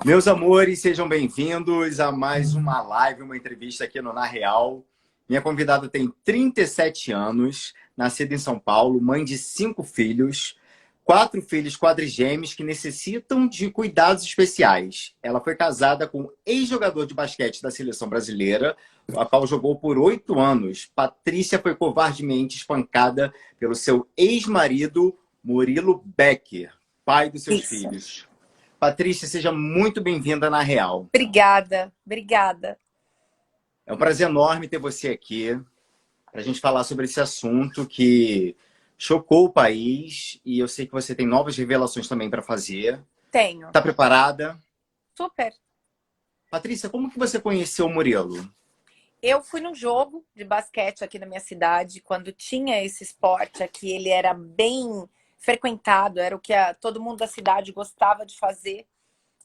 Meus amores, sejam bem-vindos a mais uma live, uma entrevista aqui no Na Real. Minha convidada tem 37 anos, nascida em São Paulo, mãe de 5 filhos, 4 filhos quadrigêmeos que necessitam de cuidados especiais. Ela foi casada com um ex-jogador de basquete da seleção brasileira, a qual jogou por 8 anos. Patrícia foi covardemente espancada pelo seu ex-marido, Murilo Becker, pai dos seus Isso. filhos. Patrícia, seja muito bem-vinda na Real. Obrigada, obrigada. É um prazer enorme ter você aqui para a gente falar sobre esse assunto que chocou o país e eu sei que você tem novas revelações também para fazer. Tenho. Está preparada? Super. Patrícia, como que você conheceu o Murilo? Eu fui num jogo de basquete aqui na minha cidade, quando tinha esse esporte aqui, ele era bem frequentado, era o que todo mundo da cidade gostava de fazer.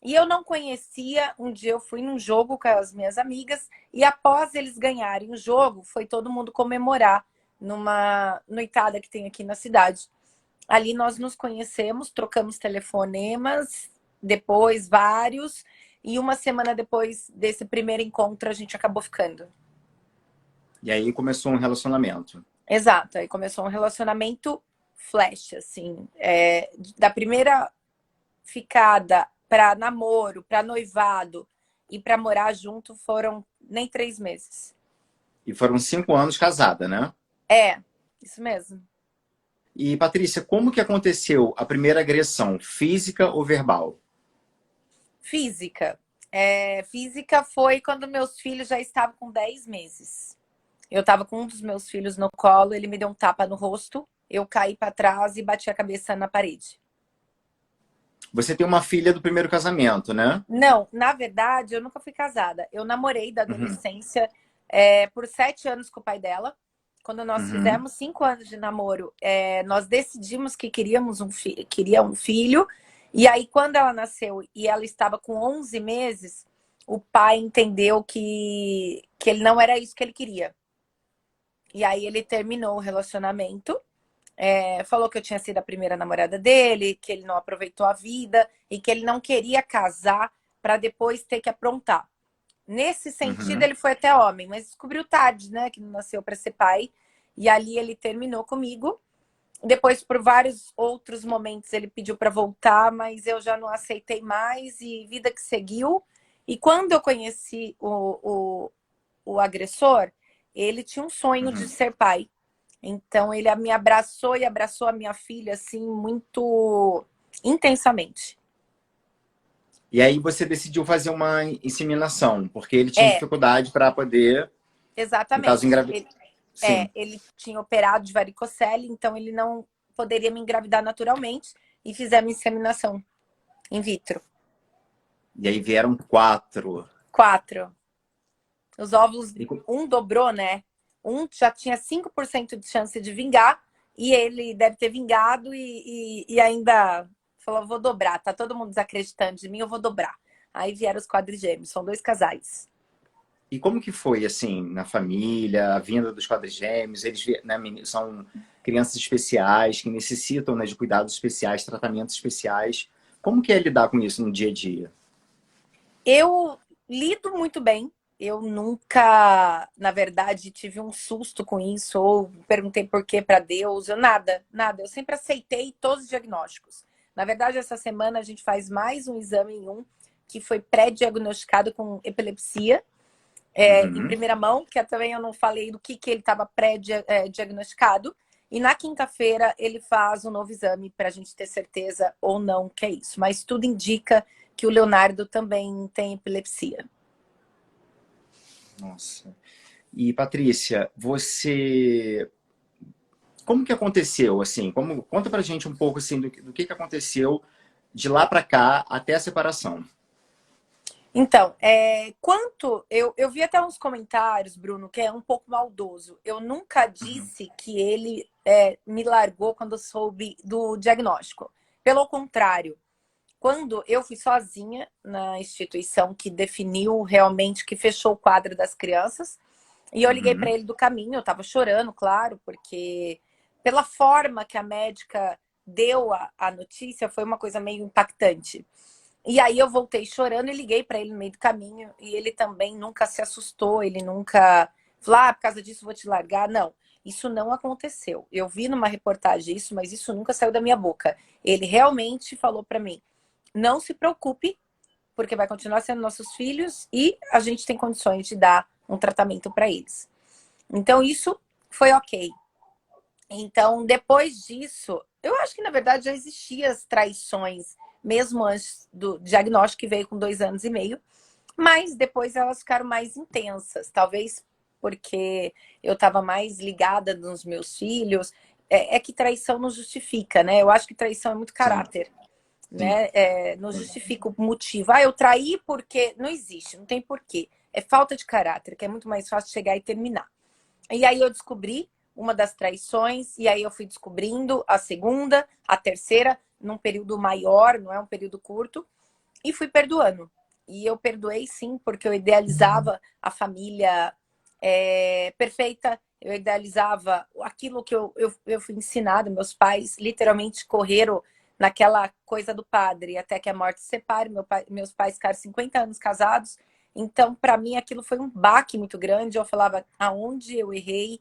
E eu não conhecia, um dia eu fui num jogo com as minhas amigas, e após eles ganharem o jogo, foi todo mundo comemorar numa noitada que tem aqui na cidade. Ali nós nos conhecemos, trocamos telefonemas, depois vários, e uma semana depois desse primeiro encontro a gente acabou ficando. E aí começou um relacionamento. Exato, aí começou um relacionamento flash, assim, da primeira ficada para namoro, para noivado e para morar junto foram nem 3 meses. E foram 5 anos casada, né? É, isso mesmo. E, Patrícia, como que aconteceu a primeira agressão, física ou verbal? Física. Física foi quando meus filhos já estavam com 10 meses. Eu estava com um dos meus filhos no colo, ele me deu um tapa no rosto, eu caí para trás e bati a cabeça na parede. Você tem uma filha do primeiro casamento, né? Não, na verdade, eu nunca fui casada. Eu namorei da Uhum, adolescência por 7 anos com o pai dela. Quando nós uhum, fizemos 5 anos de namoro, nós decidimos que queríamos queria um filho. E aí, quando ela nasceu e ela estava com 11 meses, o pai entendeu que ele não era isso que ele queria. E aí ele terminou o relacionamento. Falou que eu tinha sido a primeira namorada dele, que ele não aproveitou a vida e que ele não queria casar para depois ter que aprontar. Nesse sentido, uhum. ele foi até homem, mas descobriu tarde, né, que não nasceu para ser pai. E ali ele terminou comigo. Depois, por vários outros momentos, ele pediu para voltar, mas eu já não aceitei mais e vida que seguiu. E quando eu conheci o agressor, ele tinha um sonho de Uhum. ser pai. Então ele me abraçou e abraçou a minha filha assim muito intensamente. E aí você decidiu fazer uma inseminação, porque ele tinha É, dificuldade para poder, no caso, exatamente. engravidar. Sim. Ele tinha operado de varicocele, então ele não poderia me engravidar naturalmente e fizemos inseminação in vitro. E aí vieram 4. 4. Os óvulos, E um dobrou, né? Um já tinha 5% de chance de vingar e ele deve ter vingado e ainda falou, vou dobrar. Tá todo mundo desacreditando de mim, eu vou dobrar. Aí vieram os quadrigêmeos, são 2 casais. e como que foi, assim, na família, a vinda dos quadrigêmeos? Eles, né, são crianças especiais que necessitam, né, de cuidados especiais, tratamentos especiais. Como que é lidar com isso no dia a dia? Eu lido muito bem. Eu nunca, na verdade, tive um susto com isso ou perguntei por que para Deus. Eu nada, nada. Eu sempre aceitei todos os diagnósticos. Na verdade, essa semana a gente faz mais um exame em um que foi pré-diagnosticado com epilepsia, em Uhum. primeira mão, que também eu não falei do que ele estava pré-diagnosticado. E na quinta-feira ele faz um novo exame para a gente ter certeza ou não que é isso. Mas tudo indica que o Leonardo também tem epilepsia. Nossa. E, Patrícia, você... Como que aconteceu, assim? Conta pra gente um pouco, assim, do que aconteceu de lá pra cá até a separação. Então, quanto eu vi até uns comentários, Bruno, que é um pouco maldoso. Eu nunca Uhum. disse que ele me largou quando eu soube do diagnóstico. Pelo contrário, quando eu fui sozinha na instituição que definiu realmente, que fechou o quadro das crianças, e eu liguei para Uhum. ele do caminho, eu estava chorando, claro, porque pela forma que a médica deu a notícia foi uma coisa meio impactante. E aí eu voltei chorando e liguei para ele no meio do caminho. E ele também nunca se assustou, ele nunca falou, por causa disso vou te largar. Não, isso não aconteceu. Eu vi numa reportagem isso, mas isso nunca saiu da minha boca. Ele realmente falou para mim, não se preocupe, porque vai continuar sendo nossos filhos e a gente tem condições de dar um tratamento para eles. Então isso foi ok. Então, depois disso, eu acho que na verdade já existiam as traições, mesmo antes do diagnóstico que veio com 2 anos e meio, mas depois elas ficaram mais intensas, talvez porque eu estava mais ligada nos meus filhos. É que traição não justifica, né? Eu acho que traição é muito Sim, caráter, sim, né? Não justifica o motivo. Eu traí porque não existe, não tem porquê. É falta de caráter, que é muito mais fácil chegar e terminar. E aí eu descobri uma das traições, e aí eu fui descobrindo a segunda, a terceira, num período maior, não é um período curto, e fui perdoando. E eu perdoei sim, porque eu idealizava a família perfeita, eu idealizava aquilo que eu fui ensinada. Meus pais literalmente correram naquela coisa do padre, até que a morte separe. Meus pais ficaram 50 anos casados, então para mim aquilo foi um baque muito grande. Eu falava, aonde eu errei,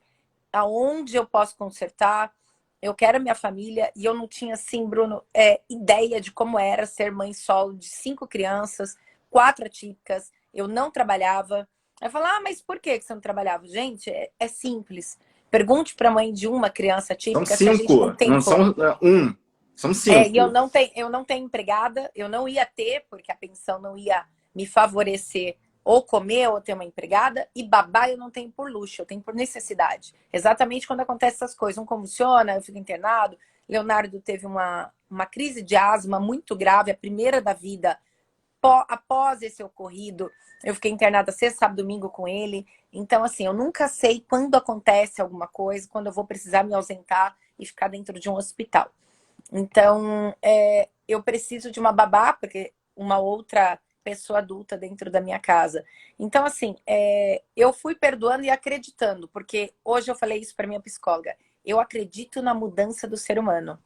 aonde eu posso consertar, eu quero a minha família. E eu não tinha, assim, Bruno, ideia de como era ser mãe solo de 5 crianças, 4 atípicas. Eu não trabalhava. Aí eu falo, mas por que você não trabalhava? Gente, é simples. Pergunte para a mãe de uma criança são atípica se a gente tem 5, não tempo. são um, são E eu 5. não tenho empregada, eu não ia ter, porque a pensão não ia me favorecer ou comer ou ter uma empregada, e babá eu não tenho por luxo, eu tenho por necessidade. Exatamente quando acontecem essas coisas, um convulsiona, eu fico internado. Leonardo teve uma crise de asma muito grave, a primeira da vida. Após esse ocorrido, eu fiquei internada sexta, sábado, domingo com ele. Então, assim, eu nunca sei quando acontece alguma coisa, quando eu vou precisar me ausentar e ficar dentro de um hospital. Então, eu preciso de uma babá, porque uma outra pessoa adulta dentro da minha casa. Então, assim, eu fui perdoando e acreditando, porque hoje eu falei isso para minha psicóloga. Eu acredito na mudança do ser humano.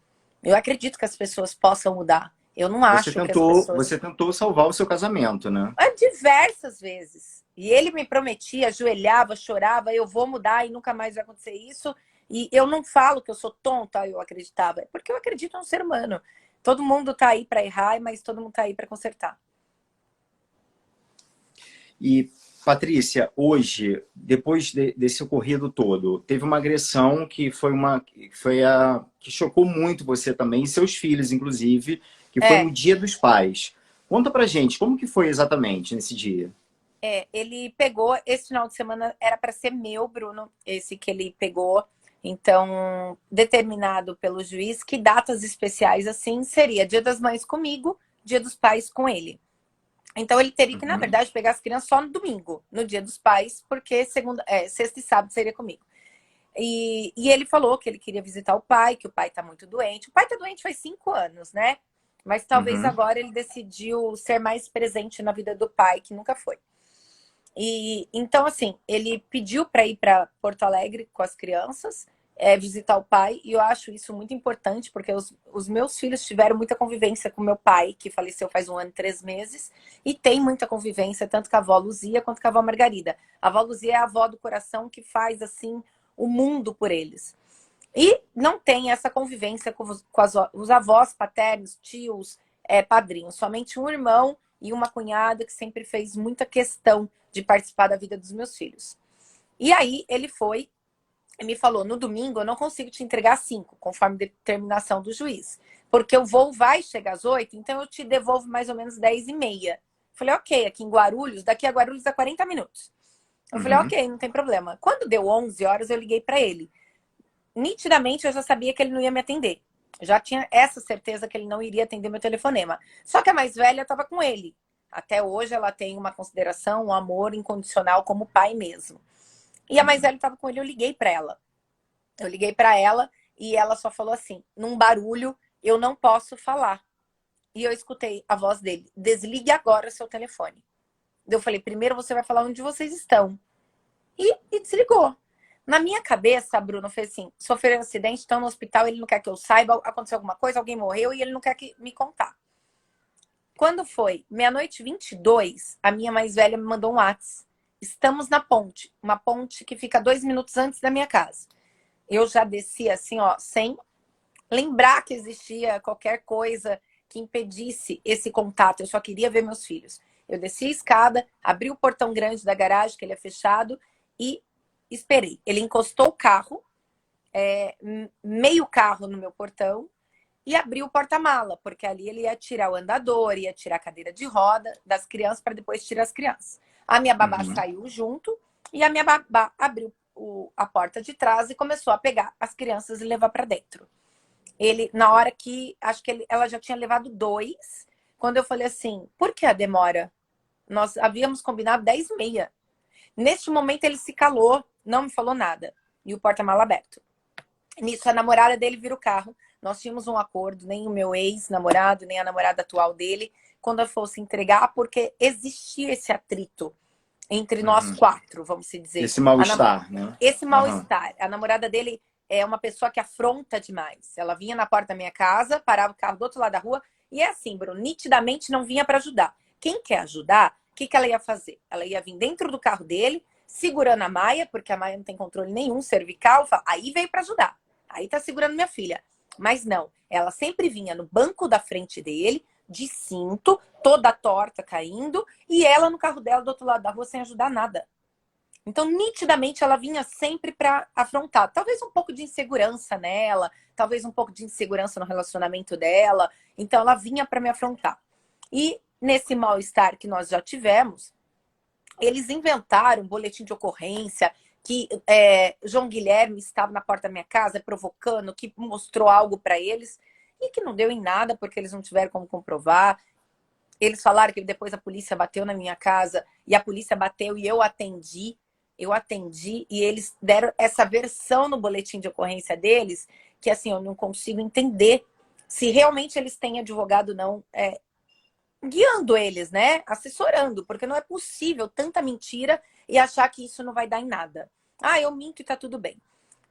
Eu acredito que as pessoas possam mudar. Eu não acho que as pessoas. Você tentou salvar o seu casamento, né? Diversas vezes. E ele me prometia, ajoelhava, chorava, eu vou mudar e nunca mais vai acontecer isso. E eu não falo que eu sou tonta, eu acreditava. É porque eu acredito no ser humano. Todo mundo tá aí para errar, mas todo mundo tá aí para consertar. E, Patrícia, hoje, depois desse ocorrido todo, teve uma agressão que chocou muito você também, e seus filhos, inclusive, que foi no É, Dia dos Pais. Conta pra gente, como que foi exatamente nesse dia? ele pegou, esse final de semana era para ser meu, Bruno, esse que ele pegou. Então, determinado pelo juiz que datas especiais assim seria Dia das Mães comigo, Dia dos Pais com ele. Então ele teria que, na Uhum. verdade, pegar as crianças só no domingo, no Dia dos Pais, porque sexta e sábado seria comigo. E ele falou que ele queria visitar o pai, que o pai tá muito doente. O pai tá doente faz 5 anos, né? Mas talvez Uhum. agora ele decidiu ser mais presente na vida do pai, que nunca foi. E então, assim, ele pediu para ir para Porto Alegre com as crianças, visitar o pai, e eu acho isso muito importante, porque os meus filhos tiveram muita convivência com meu pai, que faleceu faz 1 ano e 3 meses, e tem muita convivência tanto com a avó Luzia quanto com a avó Margarida. A avó Luzia é a avó do coração que faz, assim, o mundo por eles. E não tem essa convivência com os avós paternos, tios, padrinhos. Somente um irmão e uma cunhada que sempre fez muita questão de participar da vida dos meus filhos. E aí ele foi e me falou, no domingo eu não consigo te entregar às 5, conforme determinação do juiz. Porque o voo vai chegar às 8, então eu te devolvo mais ou menos 10h30. Falei, ok, aqui em Guarulhos, daqui a Guarulhos dá 40 minutos. Eu falei, Uhum. ok, não tem problema. Quando deu 11 horas, eu liguei para ele. Nitidamente eu já sabia que ele não ia me atender. Eu já tinha essa certeza que ele não iria atender meu telefonema. Só que a mais velha estava com ele. Até hoje ela tem uma consideração, um amor incondicional como pai mesmo. E a mais Uhum. velha estava com ele, eu liguei para ela. Eu liguei para ela e ela só falou assim, num barulho, eu não posso falar. E eu escutei a voz dele, desligue agora seu telefone. Eu falei, primeiro você vai falar onde vocês estão. E desligou. Na minha cabeça, a Bruna fez assim: sofreu um acidente, estão no hospital, ele não quer que eu saiba, aconteceu alguma coisa, alguém morreu e ele não quer que me contar. Quando foi 00:22, a minha mais velha me mandou um WhatsApp. Estamos na ponte, uma ponte que fica 2 minutos antes da minha casa. Eu já desci assim, ó, sem lembrar que existia qualquer coisa que impedisse esse contato. Eu só queria ver meus filhos. Eu desci a escada, abri o portão grande da garagem, que ele é fechado, e esperei. Ele encostou o carro, meio carro no meu portão, e abriu o porta-mala, porque ali ele ia tirar o andador, ia tirar a cadeira de roda das crianças para depois tirar as crianças. A minha babá saiu junto e a minha babá abriu a porta de trás e começou a pegar as crianças e levar para dentro. Ele, na hora que, acho que ela já tinha levado 2, quando eu falei assim, por que a demora? Nós havíamos combinado 10:30. Neste momento ele se calou, não me falou nada. E o porta-mala aberto. Nisso a namorada dele vira o carro. Nós tínhamos um acordo, nem o meu ex-namorado, nem a namorada atual dele, quando eu fosse entregar, porque existia esse atrito entre nós 4, vamos se dizer. Esse mal-estar, né? Esse mal-estar. A namorada dele é uma pessoa que afronta demais. Ela vinha na porta da minha casa, parava o carro do outro lado da rua, e é assim, Bruno, nitidamente não vinha para ajudar. Quem quer ajudar, o que ela ia fazer? Ela ia vir dentro do carro dele, segurando a Maia, porque a Maia não tem controle nenhum, cervical, aí veio para ajudar. Aí tá segurando minha filha. Mas não, ela sempre vinha no banco da frente dele, de cinto, toda torta caindo, e ela no carro dela do outro lado da rua sem ajudar nada. Então, nitidamente, ela vinha sempre para afrontar. Talvez um pouco de insegurança nela, talvez um pouco de insegurança no relacionamento dela. Então, ela vinha para me afrontar. E nesse mal-estar que nós já tivemos, eles inventaram um boletim de ocorrência que João Guilherme estava na porta da minha casa provocando, que mostrou algo para eles e que não deu em nada porque eles não tiveram como comprovar. Eles falaram que depois a polícia bateu na minha casa e a polícia bateu e eu atendi. Eu atendi e eles deram essa versão no boletim de ocorrência deles, que assim, eu não consigo entender se realmente eles têm advogado não guiando eles, né? Assessorando, porque não é possível tanta mentira e achar que isso não vai dar em nada. Ah, eu minto e tá tudo bem.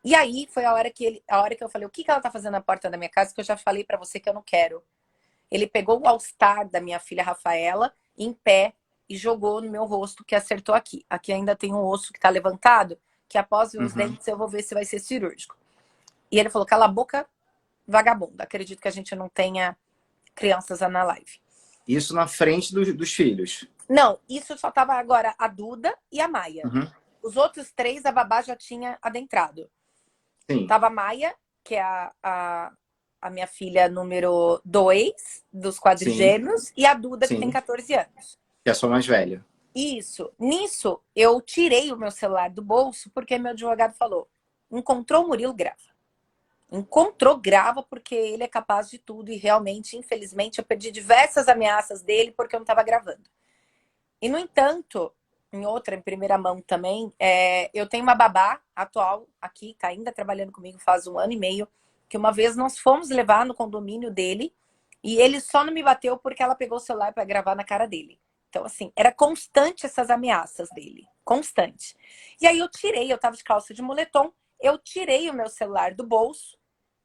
E aí foi a hora que eu falei, o que ela tá fazendo na porta da minha casa, que eu já falei para você que eu não quero. Ele pegou o All-Star da minha filha Rafaela em pé e jogou no meu rosto, que acertou aqui. Aqui ainda tem um osso que tá levantado, que após ver os dentes eu vou ver se vai ser cirúrgico. E ele falou, cala a boca, vagabunda. Acredito que a gente não tenha crianças na live. Isso na frente dos filhos? Não, isso só tava agora a Duda e a Maia. Os outros 3, a babá já tinha adentrado. Sim. Tava a Maia, que é a minha filha número 2 dos quadrigêmeos, e a Duda, que tem 14 anos. Que é a sua mais velha. Isso. Nisso, eu tirei o meu celular do bolso, porque meu advogado falou, encontrou o Murilo, grava. Encontrou, grava, porque ele é capaz de tudo. E realmente, infelizmente, eu perdi diversas ameaças dele porque eu não estava gravando. E, no entanto, em primeira mão também, eu tenho uma babá atual aqui, tá ainda trabalhando comigo faz 1 ano e meio, que uma vez nós fomos levar no condomínio dele e ele só não me bateu porque ela pegou o celular para gravar na cara dele. Então, assim, era constante essas ameaças dele. Constante. E aí eu tava de calça de moletom, eu tirei o meu celular do bolso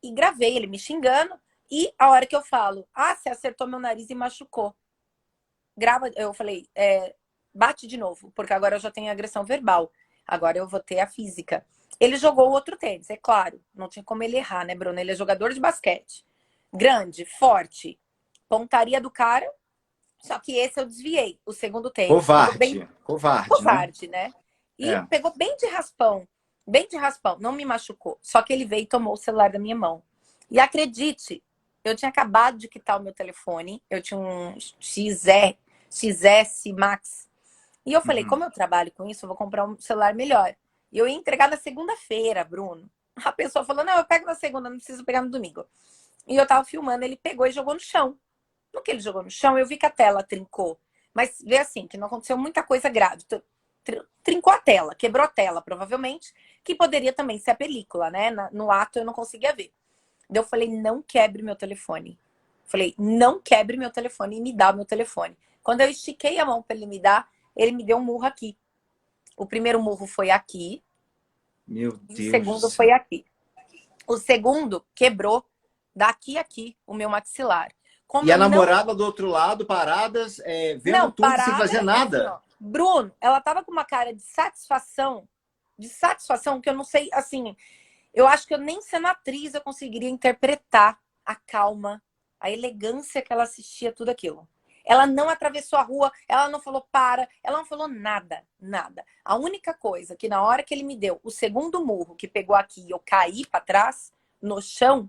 e gravei ele me xingando. E a hora que eu falo, você acertou meu nariz e machucou. Grava, eu falei, bate de novo, porque agora eu já tenho agressão verbal. Agora eu vou ter a física. Ele jogou o outro tênis, é claro. Não tinha como ele errar, né, Bruno? Ele é jogador de basquete. Grande, forte. Pontaria do cara. Só que esse eu desviei. O segundo tênis. Covarde, né? E pegou bem de raspão. Bem de raspão. Não me machucou. Só que ele veio e tomou o celular da minha mão. E acredite, eu tinha acabado de quitar o meu telefone. Eu tinha um XS Max. E eu falei, como eu trabalho com isso, eu vou comprar um celular melhor. E eu ia entregar na segunda-feira, Bruno. A pessoa falou, não, eu pego na segunda, não preciso pegar no domingo. E eu tava filmando, ele pegou e jogou no chão. No que ele jogou no chão, eu vi que a tela trincou. Mas vê assim, que não aconteceu muita coisa grave. Trincou a tela, quebrou a tela, provavelmente. Que poderia também ser a película, né? No ato eu não conseguia ver. Daí eu falei, não quebre meu telefone. Falei, não quebre meu telefone e me dá o meu telefone. Quando eu estiquei a mão para ele me dar, ele me deu um murro aqui. O primeiro murro foi aqui. Meu Deus. E o segundo foi aqui. O segundo quebrou daqui a aqui o meu maxilar. Como E a eu não... namorada do outro lado, paradas, vendo Não, tudo sem parada, fazer assim, nada. ó. Bruno, ela tava com uma cara de satisfação que eu não sei, assim, eu acho que eu nem sendo atriz eu conseguiria interpretar a calma, a elegância que ela assistia tudo aquilo. Ela não atravessou a rua, ela não falou para, ela não falou nada, nada. A única coisa que na hora que ele me deu o segundo murro que pegou aqui e eu caí para trás, no chão,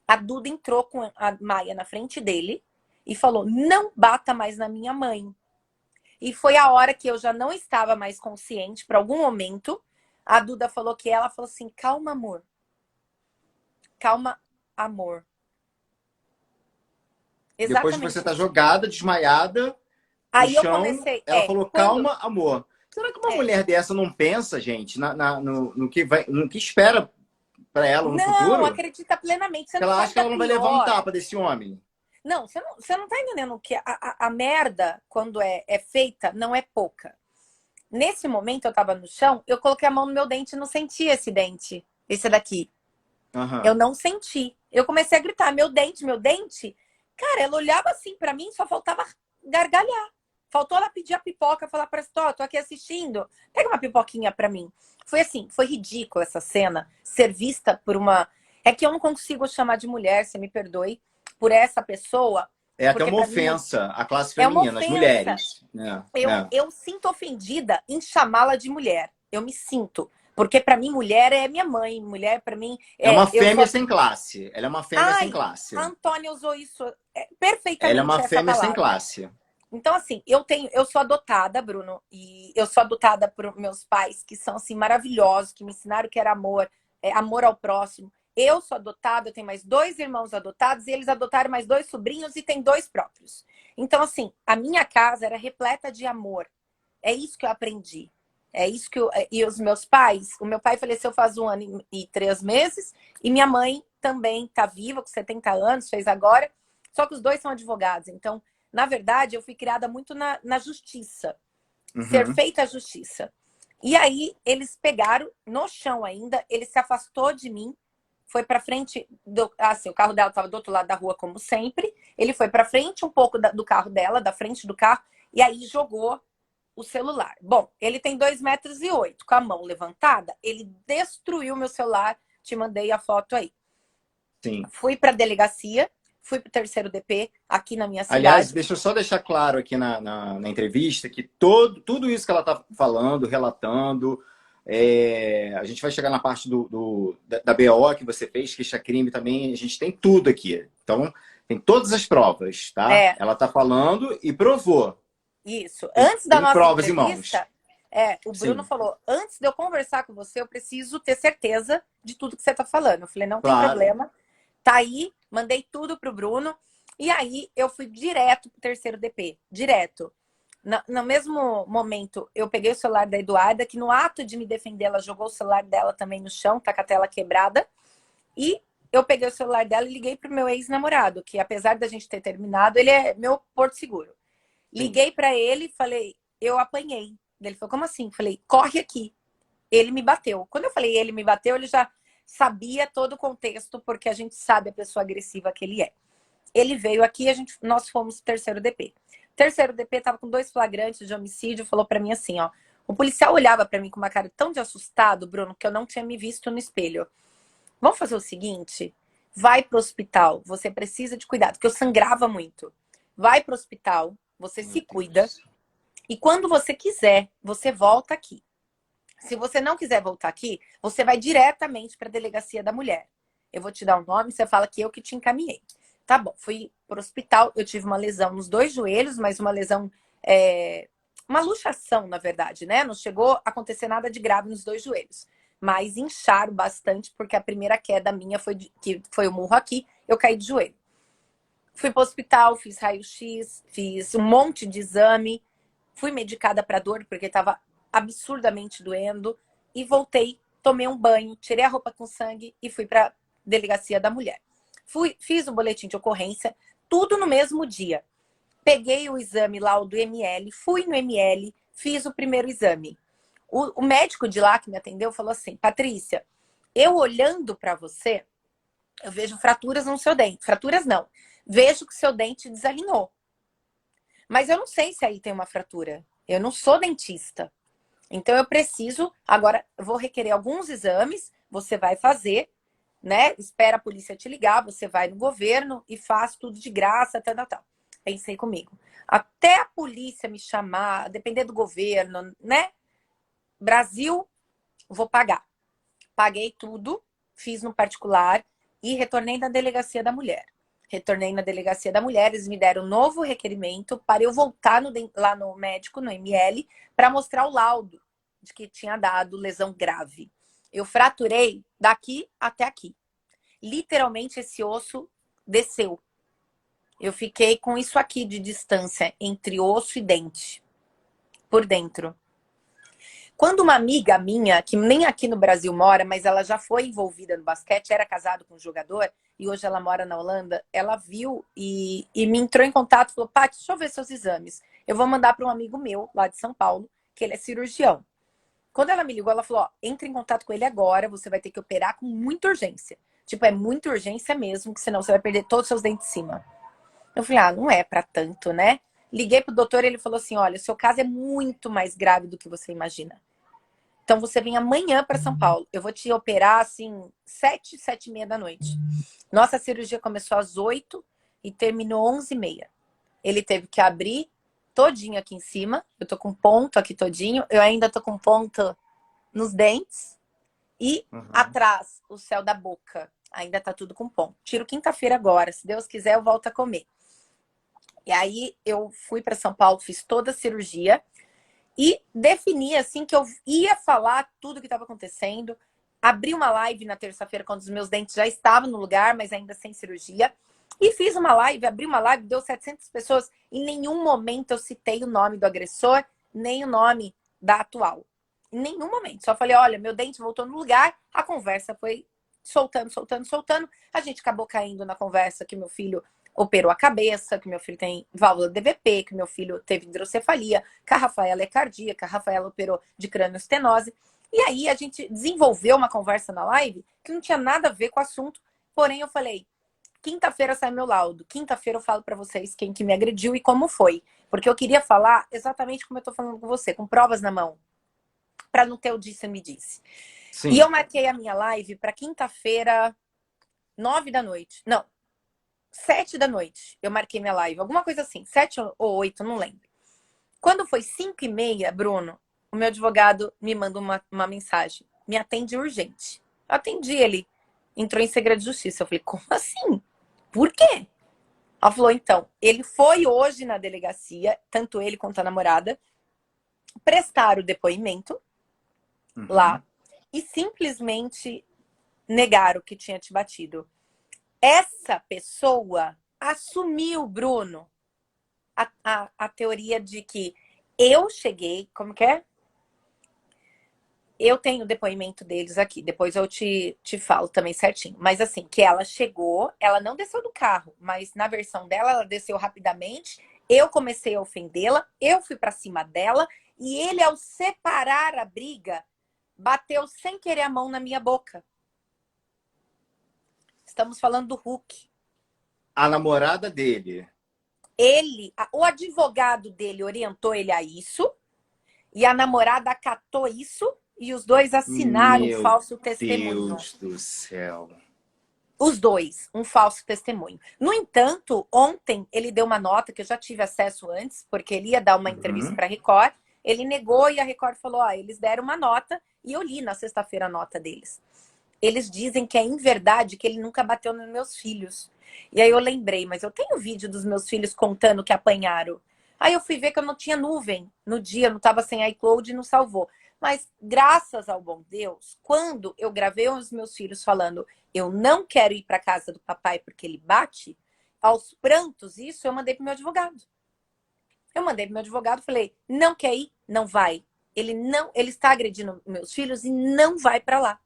a Duda entrou com a Maia na frente dele e falou: não bata mais na minha mãe. E foi a hora que eu já não estava mais consciente, por algum momento, a Duda falou que ela falou assim: calma, amor. Calma, amor. Depois de você Exatamente estar isso. jogada, desmaiada, no Aí eu chão, comecei, ela falou, quando... calma, amor. Será que uma É, mulher dessa não pensa, gente, no que vai, no que espera para ela no não, futuro? acredita plenamente. Você Que não ela acha sabe que da ela não vai levar um pior. tapa desse homem. Não, você não tá entendendo que a merda, quando é feita, não é pouca. Nesse momento, eu tava no chão, eu coloquei a mão no meu dente e não senti esse dente. Esse daqui. Eu Aham. não senti. Eu comecei a gritar, meu dente, meu dente. Cara, ela olhava assim pra mim, só faltava gargalhar. Faltou ela pedir a pipoca, falar pra ela, tô aqui assistindo, pega uma pipoquinha pra mim. Foi assim, foi ridículo essa cena, ser vista por uma... É que eu não consigo chamar de mulher, você me perdoe, por essa pessoa, É até porque uma pra mim ofensa à classe é uma feminina, às ofensa. mulheres. Né? Eu, É. eu sinto ofendida em chamá-la de mulher. Eu me sinto. Porque pra mim, mulher é minha mãe. Mulher, pra mim, É uma eu fêmea sou... sem classe. Ela é uma fêmea sem Ai, classe. a Antônia usou isso Ela é perfeitamente uma essa fêmea sem palavra. classe. Então, assim, eu sou adotada, Bruno, e eu sou adotada por meus pais, que são assim maravilhosos, que me ensinaram que era amor, amor ao próximo. Eu sou adotada, eu tenho mais dois irmãos adotados, e eles adotaram mais dois sobrinhos e tem dois próprios. Então, assim, a minha casa era repleta de amor. É isso que eu aprendi. É isso que e os meus pais, o meu pai faleceu faz 1 ano e 3 meses, e minha mãe também está viva, com 70 anos, fez agora, só que os dois são advogados. Então, na verdade, eu fui criada muito na justiça, ser Uhum. feita a justiça. E aí, eles pegaram no chão ainda, ele se afastou de mim, foi para frente, assim, o carro dela estava do outro lado da rua, como sempre, ele foi para frente um pouco do carro dela, da frente do carro, e aí jogou o celular. Bom, ele tem 2,8 m, com a mão levantada, ele destruiu meu celular, te mandei a foto aí. Sim. Fui para a delegacia, fui para o terceiro DP, aqui na minha Aliás, cidade. deixa eu só deixar claro aqui na entrevista que tudo isso que ela está falando, relatando, a gente vai chegar na parte da BO que você fez, queixa-crime também, a gente tem tudo aqui. Então, tem todas as provas, tá? É, Ela está falando e provou. isso. Tem, Antes da tem nossa provas em mãos. entrevista, o Bruno Sim, falou: antes de eu conversar com você, eu preciso ter certeza de tudo que você está falando. Eu falei: não tem claro. problema, tá aí, mandei tudo pro Bruno. E aí eu fui direto pro terceiro DP, direto. No mesmo momento, eu peguei o celular da Eduarda, que no ato de me defender, ela jogou o celular dela também no chão, tá com a tela quebrada. E eu peguei o celular dela e liguei pro meu ex-namorado, que apesar da gente ter terminado, ele é meu porto seguro. Sim. Liguei para ele e falei, eu apanhei. Ele falou, como assim? Falei, corre aqui. Ele me bateu. Quando eu falei ele me bateu, ele já sabia todo o contexto, porque a gente sabe a pessoa agressiva que ele é. Ele veio aqui, nós fomos terceiro DP. Terceiro DP tava com 2 flagrantes de homicídio, falou para mim assim, ó. O policial olhava para mim com uma cara tão de assustado, Bruno, que eu não tinha me visto no espelho. Vamos fazer o seguinte? Vai pro hospital, você precisa de cuidado, porque eu sangrava muito. Vai pro hospital, você Meu se cuida, Deus. e quando você quiser, você volta aqui. Se você não quiser voltar aqui, você vai diretamente para a delegacia da mulher. Eu vou te dar um nome, você fala que eu que te encaminhei. Tá bom, fui pro hospital, eu tive uma lesão nos 2 joelhos, mas uma lesão, uma luxação, na verdade, né? Não chegou a acontecer nada de grave nos 2 joelhos. Mas incharam bastante, porque a primeira queda minha que foi o murro aqui, eu caí de joelho. Fui pro hospital, fiz raio-x, fiz um monte de exame, fui medicada para dor, porque estava absurdamente doendo, e voltei, tomei um banho, tirei a roupa com sangue e fui para delegacia da mulher. Fiz o boletim de ocorrência, tudo no mesmo dia. Peguei o exame lá, o do ML, fui no ML, fiz o primeiro exame. O médico de lá que me atendeu falou assim, Patrícia, eu olhando para você, eu vejo fraturas no seu dente. Fraturas não, Vejo que seu dente desalinhou. Mas eu não sei se aí tem uma fratura. Eu não sou dentista. Então eu preciso, agora eu vou requerer alguns exames, você vai fazer, né? Espera a polícia te ligar, você vai no governo e faz tudo de graça, tal, tal, tal. Pensei comigo. Até a polícia me chamar, depender do governo, né? Brasil, vou pagar. Paguei tudo, fiz no particular e retornei na delegacia da mulher. Retornei na delegacia da mulher, eles me deram um novo requerimento para eu voltar lá no médico, no ML, para mostrar o laudo de que tinha dado lesão grave. Eu fraturei daqui até aqui. Literalmente esse osso desceu. Eu fiquei com isso aqui de distância entre osso e dente, por dentro. Quando uma amiga minha, que nem aqui no Brasil mora, mas ela já foi envolvida no basquete, era casada com um jogador, e hoje ela mora na Holanda, ela viu e me entrou em contato e falou, Paty, deixa eu ver seus exames. Eu vou mandar para um amigo meu, lá de São Paulo, que ele é cirurgião. Quando ela me ligou, ela falou, ó, entre em contato com ele agora, você vai ter que operar com muita urgência. Tipo, é muita urgência mesmo, que senão você vai perder todos os seus dentes de cima. Eu falei, ah, não é para tanto, né? Liguei pro doutor e ele falou assim, olha, o seu caso é muito mais grave do que você imagina. Então você vem amanhã para São Paulo. Eu vou te operar assim, 7h30 da noite. Nossa cirurgia começou às 8h e terminou 11h30. Ele teve que abrir todinho aqui em cima. Eu tô com ponto aqui todinho. Eu ainda tô com ponto nos dentes. E atrás, o céu da boca. Ainda tá tudo com ponto. Tiro quinta-feira agora. Se Deus quiser, eu volto a comer. E aí eu fui para São Paulo, fiz toda a cirurgia. E defini, assim, que eu ia falar tudo o que estava acontecendo. Abri uma live na terça-feira, quando os meus dentes já estavam no lugar, mas ainda sem cirurgia. E fiz uma live, abri uma live, deu 700 pessoas. Em nenhum momento eu citei o nome do agressor, nem o nome da atual. Em nenhum momento. Só falei, olha, meu dente voltou no lugar. A conversa foi soltando, soltando, soltando. A gente acabou caindo na conversa que meu filho operou a cabeça, que meu filho tem válvula DVP, que meu filho teve hidrocefalia, que a Rafaela é cardíaca, a Rafaela operou de crânioestenose. E aí a gente desenvolveu uma conversa na live que não tinha nada a ver com o assunto. Porém, eu falei, quinta-feira sai meu laudo. Quinta-feira eu falo para vocês quem que me agrediu e como foi. Porque eu queria falar exatamente como eu tô falando com você, com provas na mão. Para não ter o disse e me disse. Sim. E eu marquei a minha live para quinta-feira, 9 da noite. Não, 7 da noite. Eu marquei minha live. Alguma coisa assim. 7 ou 8, não lembro. Quando foi 5h30, Bruno, o meu advogado me manda uma mensagem. Me atende urgente. Eu atendi ele. Entrou em segredo de justiça. Eu falei, como assim? Por quê? Ela falou, então, ele foi hoje na delegacia, tanto ele quanto a namorada, prestar o depoimento lá e simplesmente negaram que tinha te batido. Essa pessoa assumiu, Bruno, a teoria de que eu cheguei... Como que é? Eu tenho o depoimento deles aqui. Depois eu te falo também certinho. Mas assim, que ela chegou, ela não desceu do carro, mas na versão dela, ela desceu rapidamente. Eu comecei a ofendê-la, eu fui pra cima dela e ele, ao separar a briga, bateu sem querer a mão na minha boca. Estamos falando do Hulk. A namorada dele. O advogado dele orientou ele a isso, e a namorada acatou isso, e os dois assinaram um falso testemunho. Meu Deus do céu. Os dois, um falso testemunho. No entanto, ontem ele deu uma nota, que eu já tive acesso antes, porque ele ia dar uma entrevista para a Record, ele negou e a Record falou, ó, eles deram uma nota, e eu li na sexta-feira a nota deles. Eles dizem que é em verdade que ele nunca bateu nos meus filhos. E aí eu lembrei, mas eu tenho vídeo dos meus filhos contando que apanharam. Aí eu fui ver que eu não tinha nuvem no dia, não estava sem iCloud e não salvou. Mas graças ao bom Deus, quando eu gravei os meus filhos falando eu não quero ir para casa do papai porque ele bate, aos prantos, isso eu mandei pro meu advogado. Eu mandei pro meu advogado, falei, não quer ir? Não vai. Ele está agredindo meus filhos e não vai para lá.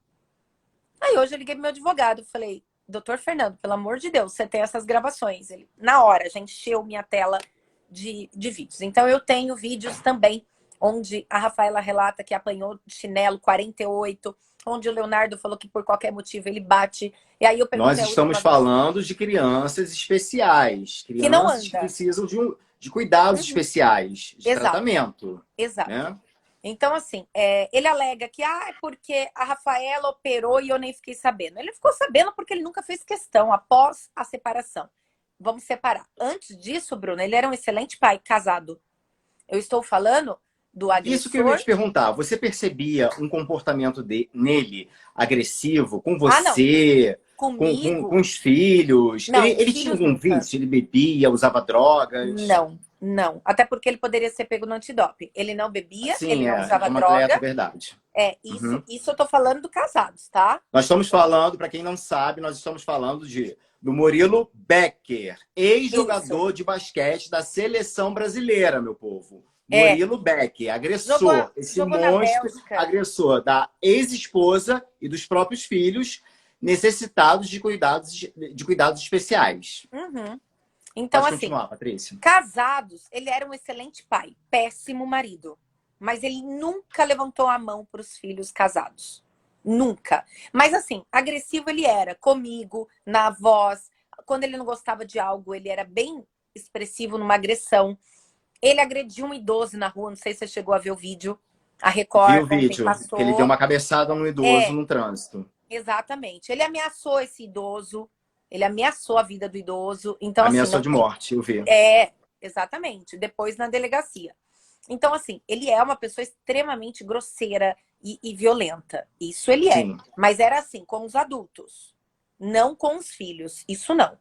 Aí hoje eu liguei pro meu advogado, falei, doutor Fernando, pelo amor de Deus, você tem essas gravações. Ele, na hora, já encheu minha tela de vídeos. Então eu tenho vídeos também onde a Rafaela relata que apanhou de chinelo 48, onde o Leonardo falou que por qualquer motivo ele bate. E aí eu Nós perguntei a estamos última vez falando de crianças especiais, que não crianças que anda. precisam de cuidados Uhum. especiais, de Exato, tratamento, exato. né? Então, assim, ele alega que é porque a Rafaela operou e eu nem fiquei sabendo. Ele ficou sabendo porque ele nunca fez questão após a separação. Vamos separar. Antes disso, Bruno, ele era um excelente pai, casado. Eu estou falando do Isso que eu ia agressor. te perguntar, você percebia um comportamento nele agressivo com Ah, não. você, com Comigo? os filhos? Não, os Ele tinha filhos algum nunca. vício? Ele bebia, usava drogas? Não, não. Até porque ele poderia ser pego no antidoping. Ele não bebia, ele Sim, não ele usava é um atleta, droga. verdade. Isso, Uhum. isso eu tô falando do casados, tá? Nós estamos falando, para quem não sabe, nós estamos falando do Murilo Becker, Isso. ex-jogador de basquete da seleção brasileira, meu povo. É, Murilo Becker, jogou, agressor, esse jogou na monstro Bélgica. agressor da ex-esposa e dos próprios filhos, necessitados de cuidados especiais. Uhum. Então, Pode assim, continuar, Patrícia. casados, ele era um excelente pai, péssimo marido. Mas ele nunca levantou a mão para os filhos casados. Nunca. Mas, assim, agressivo ele era comigo, na voz. Quando ele não gostava de algo, ele era bem expressivo numa agressão. Ele agrediu um idoso na rua, não sei se você chegou a ver o vídeo. A Vi Record o ontem vídeo que ele deu passou. uma cabeçada no idoso É, no trânsito. exatamente. Ele ameaçou esse idoso, ele ameaçou a vida do idoso. Então, assim, Ameaçou não de tem. morte, eu vi. Exatamente. Depois na delegacia. Então, assim, ele é uma pessoa extremamente grosseira e violenta. Isso ele é. Sim. Mas era assim, com os adultos, não com os filhos. Isso não.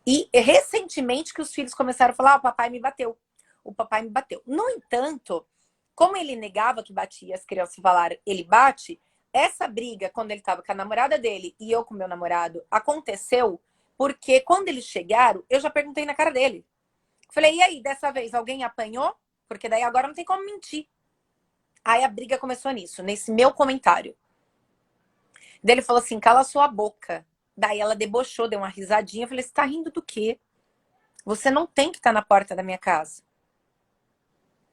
E recentemente que os filhos começaram a falar: o papai me bateu. O papai me bateu. No entanto, como ele negava que batia, as crianças falaram, ele bate, essa briga, quando ele estava com a namorada dele e eu com meu namorado, aconteceu porque quando eles chegaram, eu já perguntei na cara dele. Falei, e aí, dessa vez alguém apanhou? Porque daí agora não tem como mentir. Aí a briga começou nisso, nesse meu comentário. Daí ele falou assim, cala sua boca. Daí ela debochou, deu uma risadinha. Eu falei, você tá rindo do quê? Você não tem que estar na porta da minha casa.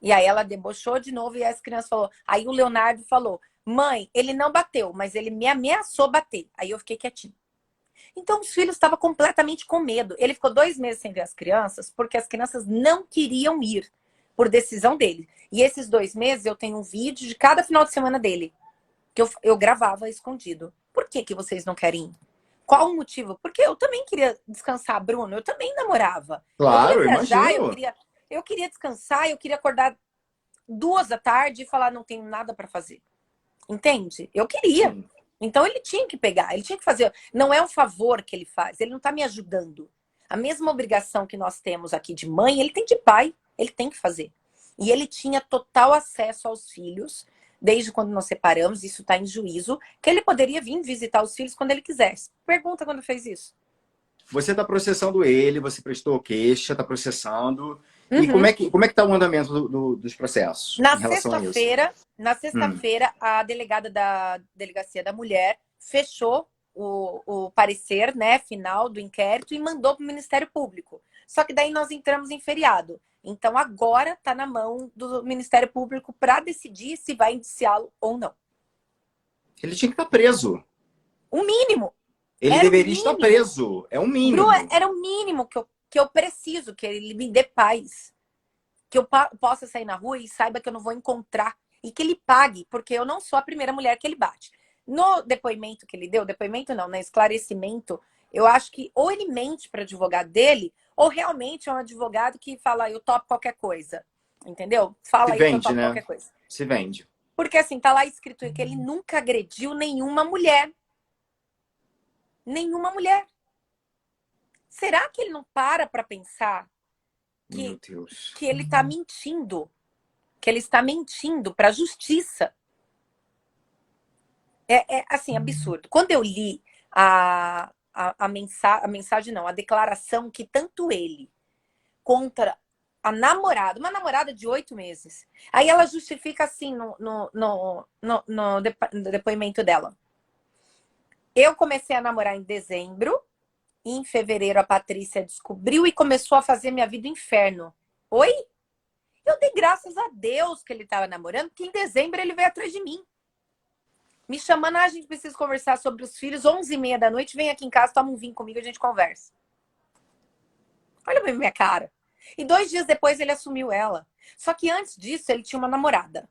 E aí ela debochou de novo e as crianças falou. Aí o Leonardo falou, mãe, ele não bateu, mas ele me ameaçou bater. Aí eu fiquei quietinho. Então os filhos estavam completamente com medo. Ele ficou 2 meses sem ver as crianças porque as crianças não queriam ir por decisão dele. E esses 2 meses eu tenho um vídeo de cada final de semana dele que eu gravava escondido. Por que que vocês não querem ir? Qual o motivo? Porque eu também queria descansar, Bruno. Eu também namorava. Eu queria Claro, viajar, imagino. eu queria descansar, eu queria acordar 2 da tarde e falar não tenho nada para fazer. Entende? Eu queria. Sim. Então ele tinha que pegar, ele tinha que fazer. Não é um favor que ele faz, ele não está me ajudando. A mesma obrigação que nós temos aqui de mãe, ele tem de pai, ele tem que fazer. E ele tinha total acesso aos filhos, desde quando nós separamos, isso está em juízo, que ele poderia vir visitar os filhos quando ele quisesse. Pergunta quando fez isso. Você está processando ele, você prestou queixa, está processando. E Uhum. como é que está o andamento dos processos Na em relação a isso? sexta-feira, a delegada da Delegacia da Mulher fechou o parecer, né, final do inquérito e mandou para o Ministério Público. Só que daí nós entramos em feriado. Então agora está na mão do Ministério Público para decidir se vai indiciá-lo ou não. Ele tinha que estar preso. O mínimo. Ele Era o deveria estar mínimo. preso. É o Bru, mínimo. era o mínimo que eu preciso, que ele me dê paz. Que eu possa sair na rua e saiba que eu não vou encontrar. E que ele pague, porque eu não sou a primeira mulher que ele bate. No depoimento que ele deu, depoimento não, né? Esclarecimento, eu acho que ou ele mente para advogado dele, ou realmente é um advogado que fala, eu topo qualquer coisa. Entendeu? Se Fala aí que eu vende, topo né? qualquer coisa. Se vende. Porque assim, tá lá escrito que ele nunca agrediu nenhuma mulher. Nenhuma mulher. Será que ele não para pensar Meu Deus. que ele tá mentindo? Que ele está mentindo para a justiça? É assim, absurdo. Quando eu li a mensagem, não, a declaração que tanto ele contra a namorada, uma namorada de 8 meses, aí ela justifica assim no depoimento dela. Eu comecei a namorar em dezembro, e em fevereiro a Patrícia descobriu e começou a fazer minha vida inferno. Oi? Eu dei graças a Deus que ele estava namorando, porque em dezembro ele veio atrás de mim. Me chamando, a gente precisa conversar sobre os filhos, 11h30 da noite, vem aqui em casa, toma um vinho comigo, a gente conversa. Olha bem minha cara. E 2 dias depois ele assumiu ela. Só que antes disso, ele tinha uma namorada.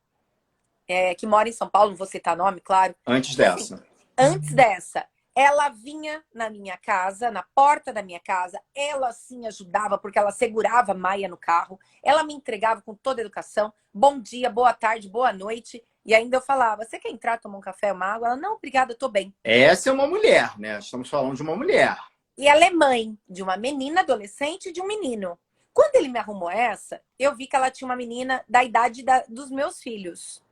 Que mora em São Paulo, não vou citar nome, claro. Antes Assim, dessa. antes dessa, ela vinha na minha casa, na porta da minha casa, ela sim ajudava, porque ela segurava a Maia no carro, ela me entregava com toda a educação, bom dia, boa tarde, boa noite, e ainda eu falava, você quer entrar, tomar um café, uma água? Ela, não, obrigada, eu tô bem. Essa é uma mulher, né? Estamos falando de uma mulher. E ela é mãe de uma menina adolescente e de um menino. Quando ele me arrumou essa, eu vi que ela tinha uma menina da idade dos meus filhos.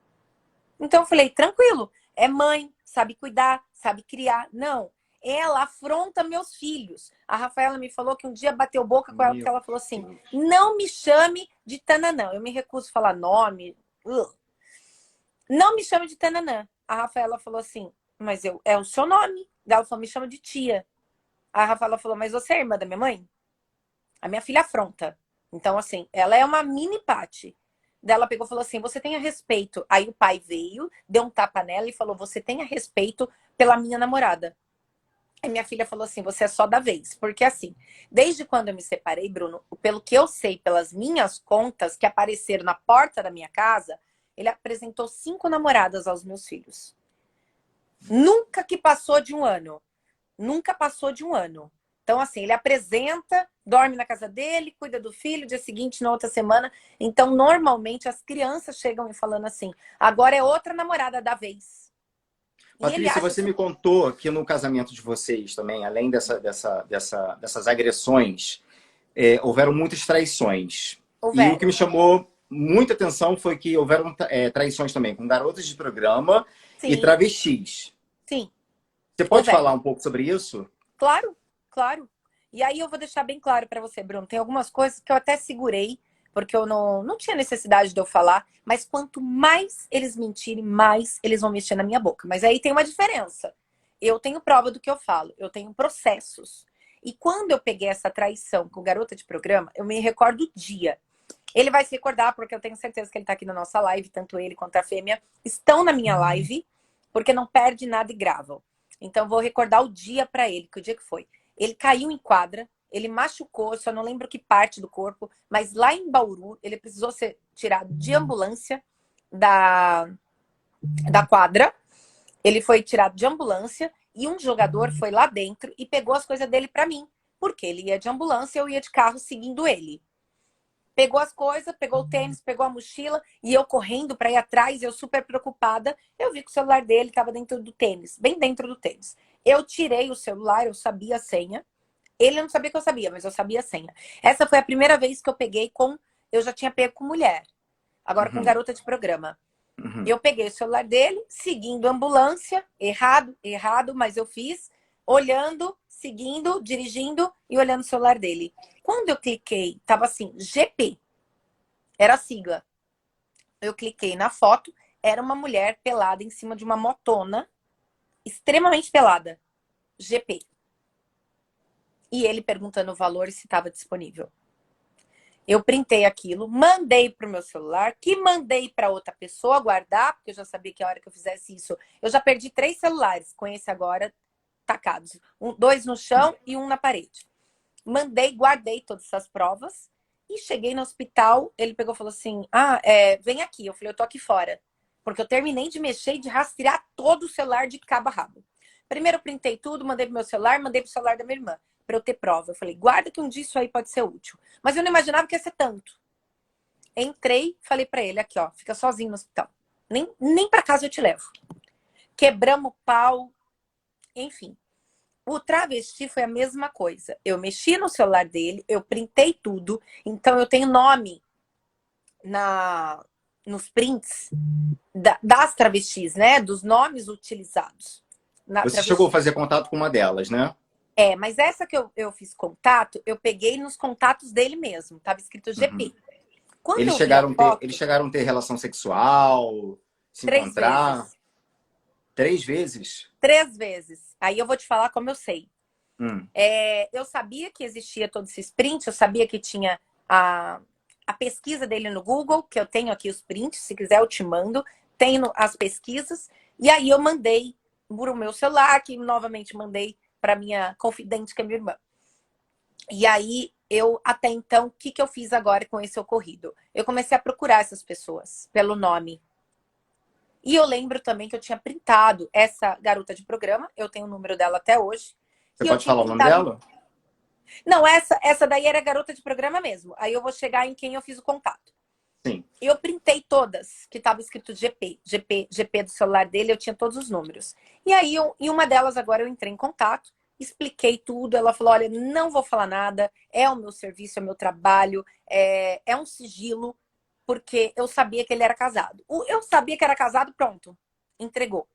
Então eu falei, tranquilo, é mãe, sabe cuidar, sabe criar. Não, ela afronta meus filhos. A Rafaela me falou que um dia bateu boca com ela, porque ela falou assim, não me chame de Tananã. Eu me recuso a falar nome. Não me chame de Tananã. A Rafaela falou assim, mas é o seu nome. Ela falou, me chama de tia. A Rafaela falou, mas você é irmã da minha mãe? A minha filha afronta. Então, assim, ela é uma mini Paty. Daí ela pegou e falou assim, você tenha respeito. Aí o pai veio, deu um tapa nela e falou, você tenha respeito pela minha namorada. Aí minha filha falou assim, você é só da vez. Porque assim, desde quando eu me separei, Bruno, pelo que eu sei, pelas minhas contas que apareceram na porta da minha casa, ele apresentou 5 namoradas aos meus filhos. Nunca que passou de um ano. Nunca passou de um ano. Então, assim, ele apresenta, dorme na casa dele, cuida do filho, dia seguinte, na outra semana. Então, normalmente, as crianças chegam me falando assim, agora é outra namorada da vez. E ele Patrícia, acha você isso... me contou que no casamento de vocês também, além dessas agressões, houveram muitas traições. E o que me Houveram. chamou muita atenção foi que houveram traições também com garotas de programa e Sim, travestis. sim, Você pode falar houveram. um pouco sobre isso? Claro, claro. E aí eu vou deixar bem claro para você, Bruno. Tem algumas coisas que eu até segurei, porque eu não tinha necessidade de eu falar. Mas quanto mais eles mentirem, mais eles vão mexer na minha boca. Mas aí tem uma diferença. Eu tenho prova do que eu falo. Eu tenho processos. E quando eu peguei essa traição com garota de programa, eu me recordo do dia. Ele vai se recordar, porque eu tenho certeza que ele tá aqui na nossa live, tanto ele quanto a fêmea estão na minha live, porque não perde nada e gravam. Então, eu vou recordar o dia para ele, que o dia que foi. Ele caiu em quadra, ele machucou, eu só não lembro que parte do corpo, mas lá em Bauru, ele precisou ser tirado de ambulância da quadra. Ele foi tirado de ambulância e um jogador foi lá dentro e pegou as coisas dele para mim, porque ele ia de ambulância e eu ia de carro seguindo ele. Pegou as coisas, pegou o tênis, pegou a mochila e eu correndo para ir atrás, eu super preocupada. Eu vi que o celular dele estava dentro do tênis, bem dentro do tênis. Eu tirei o celular, eu sabia a senha. Ele não sabia que eu sabia, mas eu sabia a senha. Essa foi a primeira vez que eu peguei com... Eu já tinha pego com mulher, agora com garota de programa. Eu peguei o celular dele, seguindo a ambulância, errado, mas eu fiz, olhando, seguindo, dirigindo e olhando o celular dele. Quando eu cliquei, tava assim, GP, era a sigla. Eu cliquei na foto, era uma mulher pelada em cima de uma motona, extremamente pelada, GP. E ele perguntando o valor e se estava disponível. Eu printei aquilo, mandei pro meu celular, que mandei para outra pessoa guardar, porque eu já sabia que a hora que eu fizesse isso, eu já perdi 3 celulares com esse agora tacados. 2 no chão e 1 na parede. Mandei, guardei todas essas provas e cheguei no hospital, ele pegou e falou assim, vem aqui. Eu falei, eu tô aqui fora. Porque eu terminei de mexer e de rastrear todo o celular de cabo a rabo. Primeiro eu printei tudo, mandei pro meu celular, mandei pro celular da minha irmã, para eu ter prova. Eu falei, guarda que um dia isso aí pode ser útil. Mas eu não imaginava que ia ser tanto. Entrei, falei para ele, aqui ó, fica sozinho no hospital. Nem para casa eu te levo. Quebramos o pau, enfim. O travesti foi a mesma coisa. Eu mexi no celular dele, eu printei tudo, então eu tenho nome nos prints das travestis, né? Dos nomes utilizados. Você chegou a fazer contato com uma delas, né? Mas essa que eu fiz contato, eu peguei nos contatos dele mesmo. Tava escrito GP. Quando Eles eu vi a foto, eles chegaram a ter relação sexual, se 3 encontrar vezes. 3 vezes? 3 vezes. Aí eu vou te falar como eu sei. Hum. Eu sabia que existia todo esse sprint, eu sabia que tinha a pesquisa dele no Google, que eu tenho aqui os prints, se quiser eu te mando. Tenho as pesquisas. E aí eu mandei por o meu celular, que novamente mandei para minha confidente, que é minha irmã. E aí, eu, até então, o que eu fiz agora com esse ocorrido? Eu comecei a procurar essas pessoas pelo nome. E eu lembro também que eu tinha printado essa garota de programa, eu tenho o número dela até hoje. Você E eu pode tinha falar o nome printado. dela? Não, essa daí era garota de programa mesmo. Aí eu vou chegar em quem eu fiz o contato. Sim. Eu printei todas, que estava escrito GP do celular dele, eu tinha todos os números. E aí, em uma delas agora eu entrei em contato, expliquei tudo, ela falou, olha, não vou falar nada, é o meu serviço, é o meu trabalho, é um sigilo, porque eu sabia que ele era casado. Eu sabia que era casado, pronto, entregou.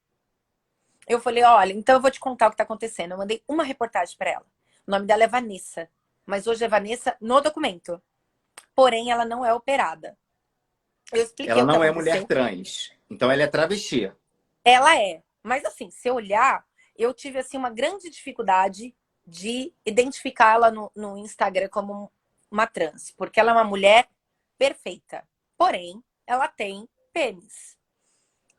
Eu falei, olha, então eu vou te contar o que está acontecendo. Eu mandei uma reportagem para ela. O nome dela é Vanessa, mas hoje é Vanessa no documento. Porém, ela não é operada. Eu expliquei Ela o que não é mulher aconteceu. trans. Então ela é travesti. Ela é. Mas assim, se eu olhar, eu tive assim uma grande dificuldade de identificar ela no Instagram como uma trans. Porque ela é uma mulher perfeita. Porém, ela tem pênis.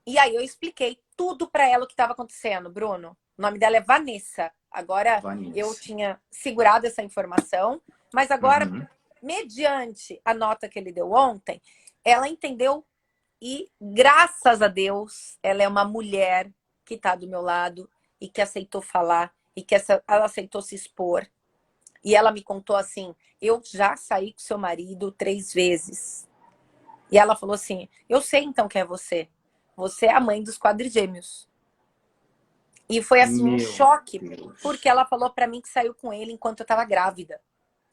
E aí eu expliquei tudo para ela o que estava acontecendo, Bruno. O nome dela é Vanessa. Agora eu Vanessa. tinha segurado essa informação, mas agora, Uhum. mediante a nota que ele deu ontem, ela entendeu e, graças a Deus, ela é uma mulher que está do meu lado e que aceitou falar e que ela aceitou se expor. E ela me contou assim, eu já saí com seu marido 3 vezes. E ela falou assim, eu sei então quem é você. Você é a mãe dos quadrigêmeos. E foi assim um Meu choque, porque Deus. ela falou para mim que saiu com ele enquanto eu estava grávida.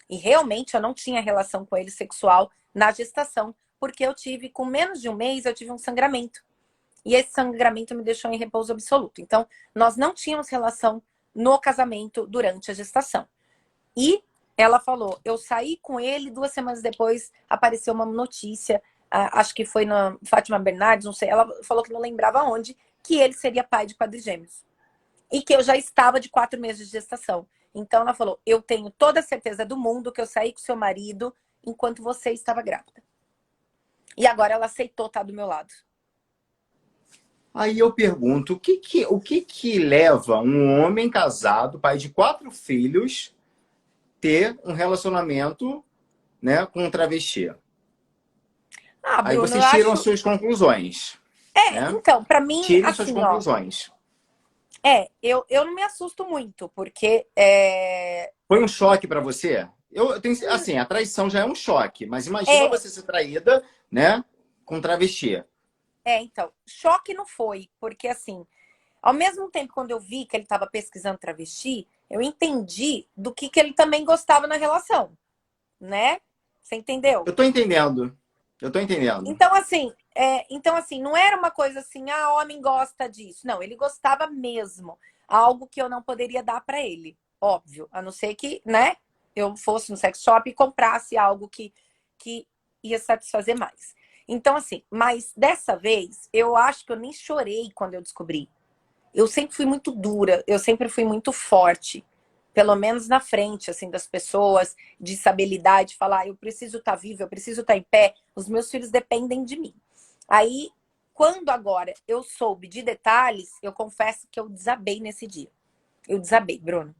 E realmente eu não tinha relação com ele sexual na gestação, porque eu tive, com menos de um mês, eu tive um sangramento. E esse sangramento me deixou em repouso absoluto. Então, nós não tínhamos relação no casamento durante a gestação. E ela falou, eu saí com ele, 2 semanas depois apareceu uma notícia, acho que foi na Fátima Bernardes, não sei, ela falou que não lembrava onde, que ele seria pai de quadrigêmeos. E que eu já estava de 4 meses de gestação. Então ela falou, eu tenho toda a certeza do mundo que eu saí com seu marido enquanto você estava grávida. E agora ela aceitou estar do meu lado. Aí eu pergunto, o que que leva um homem casado, pai de 4 filhos, ter um relacionamento, né, com um travesti? Ah, Aí Bruno, eu vocês tiram as acho... suas conclusões, né? Então, para mim, Tirem suas assim, ó, conclusões. eu não me assusto muito, porque Foi um choque para você? Eu tenho, assim, a traição já é um choque, mas imagina é, você ser traída, né, com um travesti. então, choque não foi, porque assim, ao mesmo tempo, quando eu vi que ele estava pesquisando travesti, eu entendi do que ele também gostava na relação, né? Você entendeu? Eu tô entendendo. Eu tô entendendo. Então assim, não era uma coisa assim, homem gosta disso. Não, ele gostava mesmo. Algo que eu não poderia dar para ele, óbvio. A não ser que, né, eu fosse no sex shop e comprasse algo que ia satisfazer mais. Então, assim, mas dessa vez, eu acho que eu nem chorei quando eu descobri. Eu sempre fui muito dura, eu sempre fui muito forte. Pelo menos na frente, assim, das pessoas, de saber lidar, de falar, eu preciso estar viva, eu preciso estar em pé, os meus filhos dependem de mim. Aí, quando agora eu soube de detalhes, eu confesso que eu desabei nesse dia. Eu desabei, Bruno.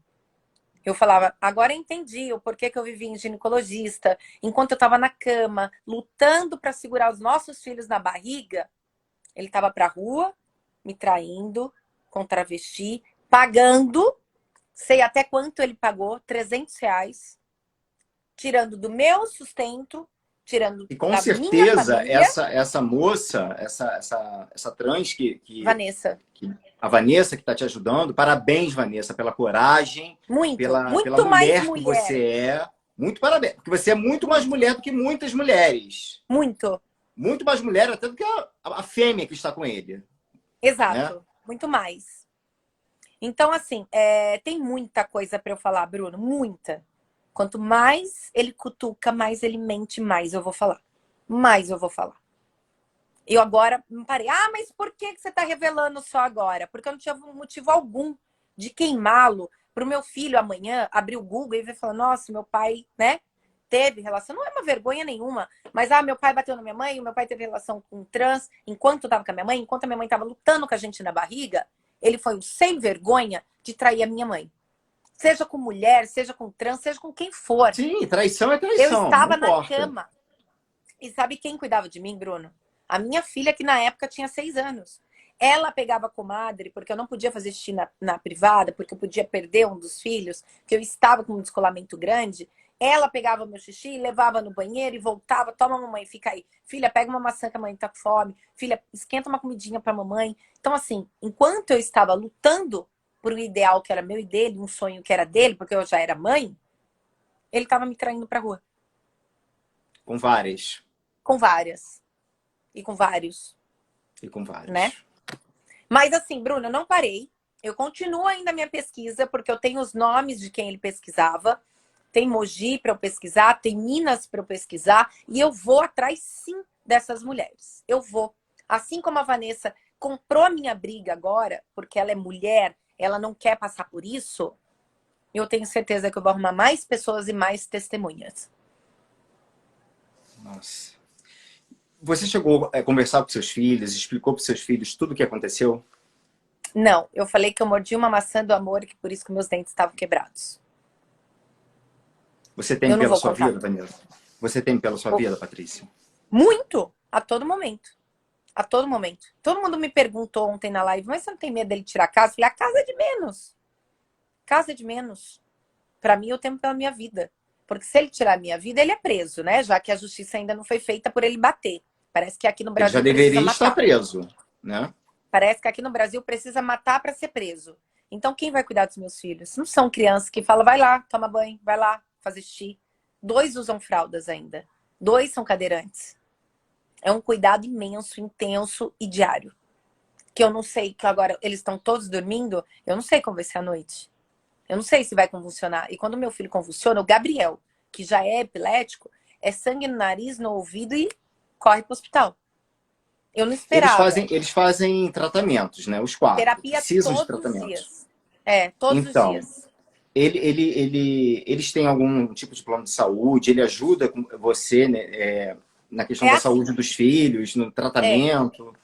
Eu falava, agora eu entendi o porquê que eu vivi em ginecologista, enquanto eu estava na cama, lutando para segurar os nossos filhos na barriga, ele estava pra rua, me traindo, com travesti, pagando, sei até quanto ele pagou, R$ 300, tirando do meu sustento, tirando E com da minha certeza, família. essa moça, essa trans Vanessa, a Vanessa que está te ajudando, parabéns, Vanessa, pela coragem, muito, pela muito mais mulher que mulher, você é. Muito parabéns, porque você é muito mais muito, mulher do que muitas mulheres. muito, Muito mais mulher até do que a fêmea que está com ele, né? exato, muito mais. Então, assim, tem muita coisa para eu falar, Bruno, muita. Quanto mais ele cutuca, mais ele mente, mais eu vou falar. Mais eu vou falar. Eu agora me parei. Mas por que você está revelando só agora? Porque eu não tinha motivo algum de queimá-lo para o meu filho amanhã abrir o Google e ver e falar, nossa, meu pai, né? teve relação, não é uma vergonha nenhuma, mas meu pai bateu na minha mãe, o meu pai teve relação com um trans enquanto estava com a minha mãe, enquanto a minha mãe estava lutando com a gente na barriga, ele foi um sem vergonha de trair a minha mãe. Seja com mulher, seja com trans, seja com quem for. Sim, traição é Eu traição, não estava na importa. cama. E sabe quem cuidava de mim, Bruno? A minha filha, que na época tinha 6 anos. Ela pegava a comadre, porque eu não podia fazer xixi na privada, porque eu podia perder um dos filhos, que eu estava com um descolamento grande. Ela pegava meu xixi, levava no banheiro e voltava. Toma, mamãe, fica aí. Filha, pega uma maçã que a mãe tá com fome. Filha, esquenta uma comidinha pra mamãe. Então, assim, enquanto eu estava lutando por um ideal que era meu e dele, um sonho que era dele, porque eu já era mãe, ele estava me traindo pra rua. Com várias. Com várias. E com vários, E com vários. né? Mas assim, Bruno, eu não parei. Eu continuo ainda a minha pesquisa, porque eu tenho os nomes de quem ele pesquisava. Tem Mogi para eu pesquisar, tem Minas para eu pesquisar. E eu vou atrás, sim, dessas mulheres. Eu vou. Assim como a Vanessa comprou a minha briga agora, porque ela é mulher, ela não quer passar por isso, eu tenho certeza que eu vou arrumar mais pessoas e mais testemunhas. Nossa. Você chegou a conversar com seus filhos, explicou para seus filhos tudo o que aconteceu? Não, eu falei que eu mordi uma maçã do amor e que por isso que meus dentes estavam quebrados. Você teme Eu não pela vou sua contar. vida, Vanessa? Você teme pela sua vida, Patrícia? Muito, a todo momento. A todo momento. Todo mundo me perguntou ontem na live, mas você não tem medo dele tirar a casa? Eu falei, a casa é de menos. Casa é de menos. Pra mim, eu temo pela minha vida. Porque se ele tirar a minha vida, ele é preso, né? Já que a justiça ainda não foi feita por ele bater. Parece que aqui no Ele já Brasil precisa deveria estar matar. preso, né? Parece que aqui no Brasil precisa matar para ser preso. Então, quem vai cuidar dos meus filhos? Não são crianças que falam, vai lá, toma banho, vai lá, fazer xixi. 2 usam fraldas ainda. 2 são cadeirantes. É um cuidado imenso, intenso e diário. Que eu não sei, que agora eles estão todos dormindo, eu não sei como vai ser a noite. Eu não sei se vai convulsionar. E quando meu filho convulsiona, o Gabriel, que já é epilético, é sangue no nariz, no ouvido e corre pro hospital. Eu não esperava. Eles fazem tratamentos, né? Os 4. Terapia Precisam de todos os tratamentos. dias. É, todos os Então, dias. eles têm algum tipo de plano de saúde? Ele ajuda com você, né, na questão É da saúde assim, dos filhos, no é. tratamento,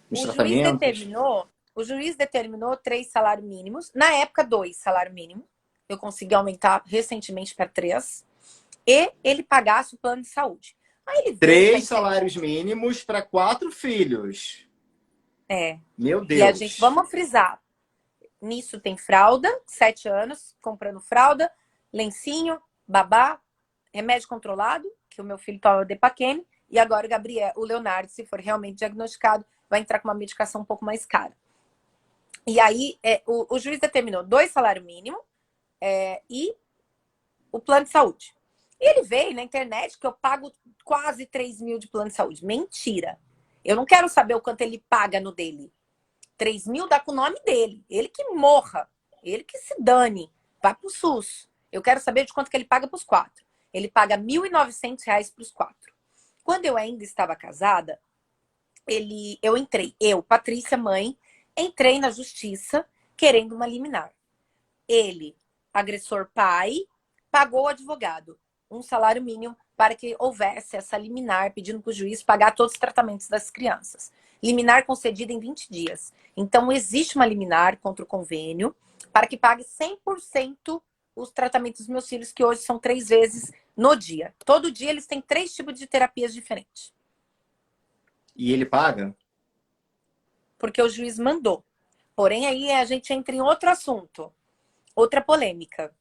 nos O juiz tratamentos? determinou, o juiz determinou 3 salários mínimos. Na época, 2 salários mínimos. Eu consegui aumentar recentemente para 3. E ele pagasse o plano de saúde. Aí ele veio com a 3 internet. salários mínimos para 4 filhos. É. Meu E a gente, Deus. vamos frisar. Nisso tem fralda, 7 anos, comprando fralda, lencinho, babá, remédio controlado, que o meu filho toma Depaquene, e agora o Gabriel, o Leonardo, se for realmente diagnosticado, vai entrar com uma medicação um pouco mais cara. E aí, o juiz determinou 2 salários mínimos e o plano de saúde. E ele veio na internet que eu pago quase 3 mil de plano de saúde. Mentira. Eu não quero saber o quanto ele paga no dele. 3 mil dá com o nome dele. Ele que morra. Ele que se dane. Vai pro SUS. Eu quero saber de quanto que ele paga pros 4. Ele paga R$ 1.900 pros 4. Quando eu ainda estava casada, Patrícia, mãe, entrei na justiça querendo uma liminar. Ele, agressor pai, pagou o advogado um salário mínimo para que houvesse essa liminar, pedindo para o juiz pagar todos os tratamentos das crianças. Liminar concedida em 20 dias. Então, existe uma liminar contra o convênio para que pague 100% os tratamentos dos meus filhos, que hoje são 3 vezes no dia. Todo dia eles têm 3 tipos de terapias diferentes. E ele paga? Porque o juiz mandou. Porém, aí a gente entra em outro assunto, outra polêmica.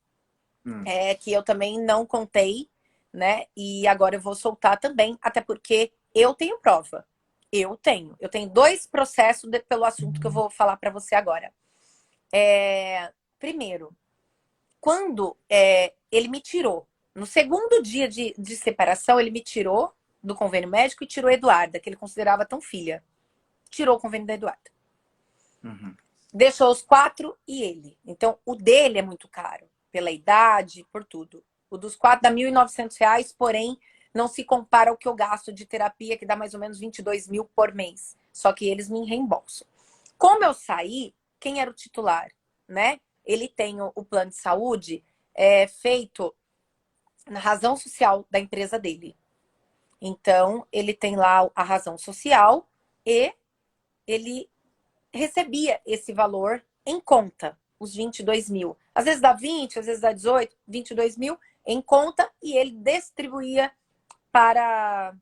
Que eu também não contei, né? E agora eu vou soltar também, até porque eu tenho prova. Eu tenho 2 processos pelo assunto que eu vou falar para você agora. Primeiro, quando ele me tirou, no segundo dia de separação, ele me tirou do convênio médico e tirou a Eduarda, que ele considerava tão filha. Tirou o convênio da Eduarda. Uhum. Deixou os 4 e ele. Então, o dele é muito caro, pela idade, por tudo. O dos 4 dá R$ 1.900, porém, não se compara ao que eu gasto de terapia, que dá mais ou menos 22 mil por mês. Só que eles me reembolsam. Como eu saí, quem era o titular, né? Ele tem o plano de saúde feito na razão social da empresa dele. Então, ele tem lá a razão social e ele recebia esse valor em conta, os 22 mil. Às vezes dá 20, às vezes dá 18, 22 mil em conta e ele distribuía para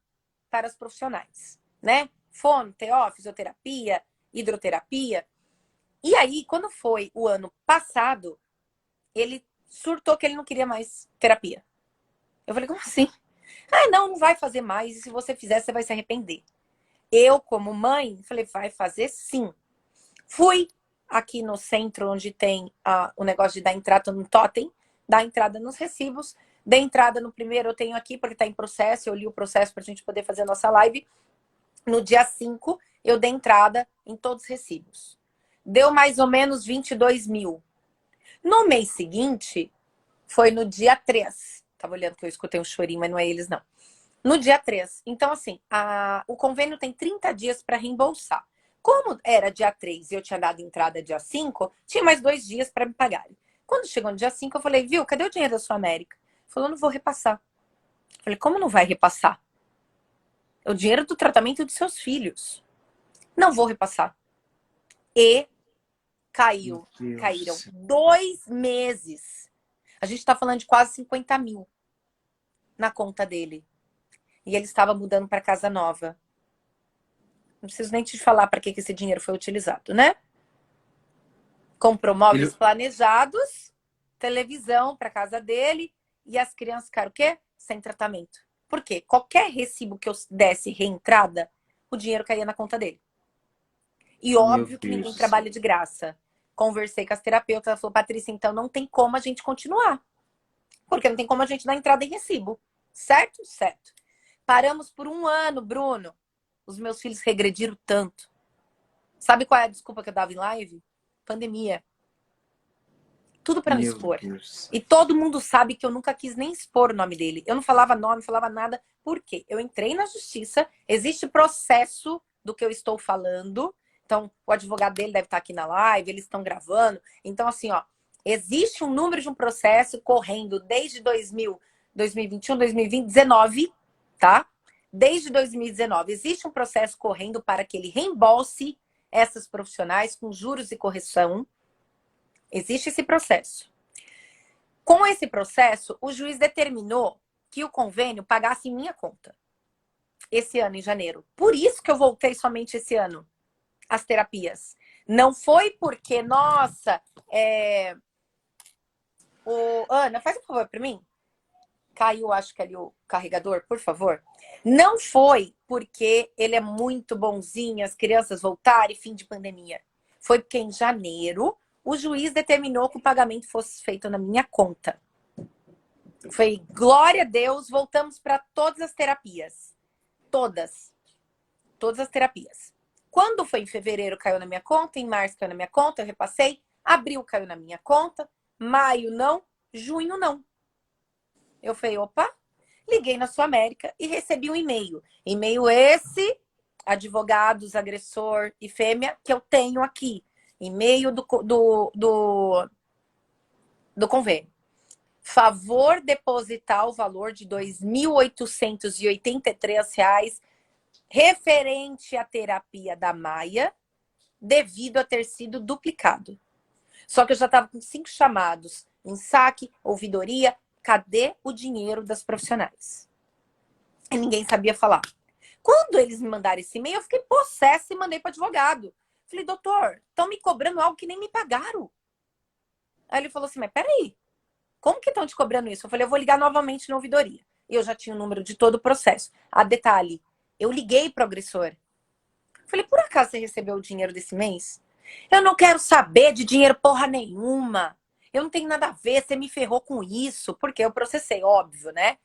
os profissionais, né? Fono, TO, fisioterapia, hidroterapia. E aí, quando foi o ano passado, ele surtou que ele não queria mais terapia. Eu falei, como assim? Ah, não vai fazer mais. E se você fizer, você vai se arrepender. Eu, como mãe, falei, vai fazer sim. Fui aqui no centro, onde tem o negócio de dar entrada no totem, dar entrada nos recibos. Dei entrada no primeiro, eu tenho aqui, porque está em processo. Eu li o processo para a gente poder fazer a nossa live. No dia 5, eu dei entrada em todos os recibos. Deu mais ou menos 22 mil. No mês seguinte, foi no dia 3. Tava olhando que eu escutei um chorinho, mas não é eles, não. No dia 3. Então, assim, o convênio tem 30 dias para reembolsar. Como era dia 3 e eu tinha dado entrada dia 5, tinha mais 2 dias para me pagarem. Quando chegou no dia 5, eu falei, viu, cadê o dinheiro da sua América? Falou, não vou repassar. Eu falei, como não vai repassar? É o dinheiro do tratamento dos seus filhos. Não vou repassar. E caíram 2 meses. A gente está falando de quase 50 mil na conta dele. E ele estava mudando para casa nova. Não preciso nem te falar para que esse dinheiro foi utilizado, né? Comprou móveis planejados, televisão para casa dele e as crianças ficaram o quê? Sem tratamento. Por quê? Qualquer recibo que eu desse reentrada, o dinheiro caía na conta dele. E óbvio que ninguém trabalha de graça. Conversei com as terapeutas, ela falou, Patrícia, então não tem como a gente continuar. Porque não tem como a gente dar entrada em recibo. Certo? Certo. Paramos por 1 ano, Bruno. Os meus filhos regrediram tanto. Sabe qual é a desculpa que eu dava em live? Pandemia. Tudo para não expor. Deus. E todo mundo sabe que eu nunca quis nem expor o nome dele. Eu não falava nome, não falava nada. Por quê? Eu entrei na justiça, existe processo do que eu estou falando. Então, o advogado dele deve estar aqui na live, eles estão gravando. Então, assim, ó, existe um número de um processo correndo desde 2021, 2019, tá? Desde 2019, existe um processo correndo para que ele reembolse essas profissionais com juros e correção. Existe esse processo. Com esse processo, o juiz determinou que o convênio pagasse em minha conta. Esse ano, em janeiro. Por isso que eu voltei somente esse ano às terapias. Não foi porque, nossa, Ana, faz um favor para mim. Caiu, acho que ali o carregador, por favor. Não foi porque ele é muito bonzinho, as crianças voltarem, fim de pandemia. Foi porque em janeiro o juiz determinou que o pagamento fosse feito na minha conta. Foi, glória a Deus, voltamos para todas as terapias. Todas. Todas as terapias. Quando foi em fevereiro, caiu na minha conta. Em março, caiu na minha conta, eu repassei. Abril, caiu na minha conta. Maio, não. Junho, não. Eu falei, opa, liguei na Sua América e recebi um e-mail. E-mail esse, advogados, agressor e fêmea, que eu tenho aqui. E-mail do convênio. Favor depositar o valor de R$ 2.883 referente à terapia da Maia, devido a ter sido duplicado. Só que eu já estava com 5 chamados em saque, ouvidoria. Cadê o dinheiro das profissionais? E ninguém sabia falar. Quando eles me mandaram esse e-mail, eu fiquei possessa e mandei para o advogado. Falei, doutor, estão me cobrando algo que nem me pagaram. Aí ele falou assim, mas peraí, como que estão te cobrando isso? Eu falei, eu vou ligar novamente na ouvidoria. E eu já tinha o número de todo o processo. A detalhe, eu liguei para o agressor. Falei, por acaso você recebeu o dinheiro desse mês? Eu não quero saber de dinheiro porra nenhuma. Eu não tenho nada a ver, você me ferrou com isso. Porque eu processei, óbvio, né?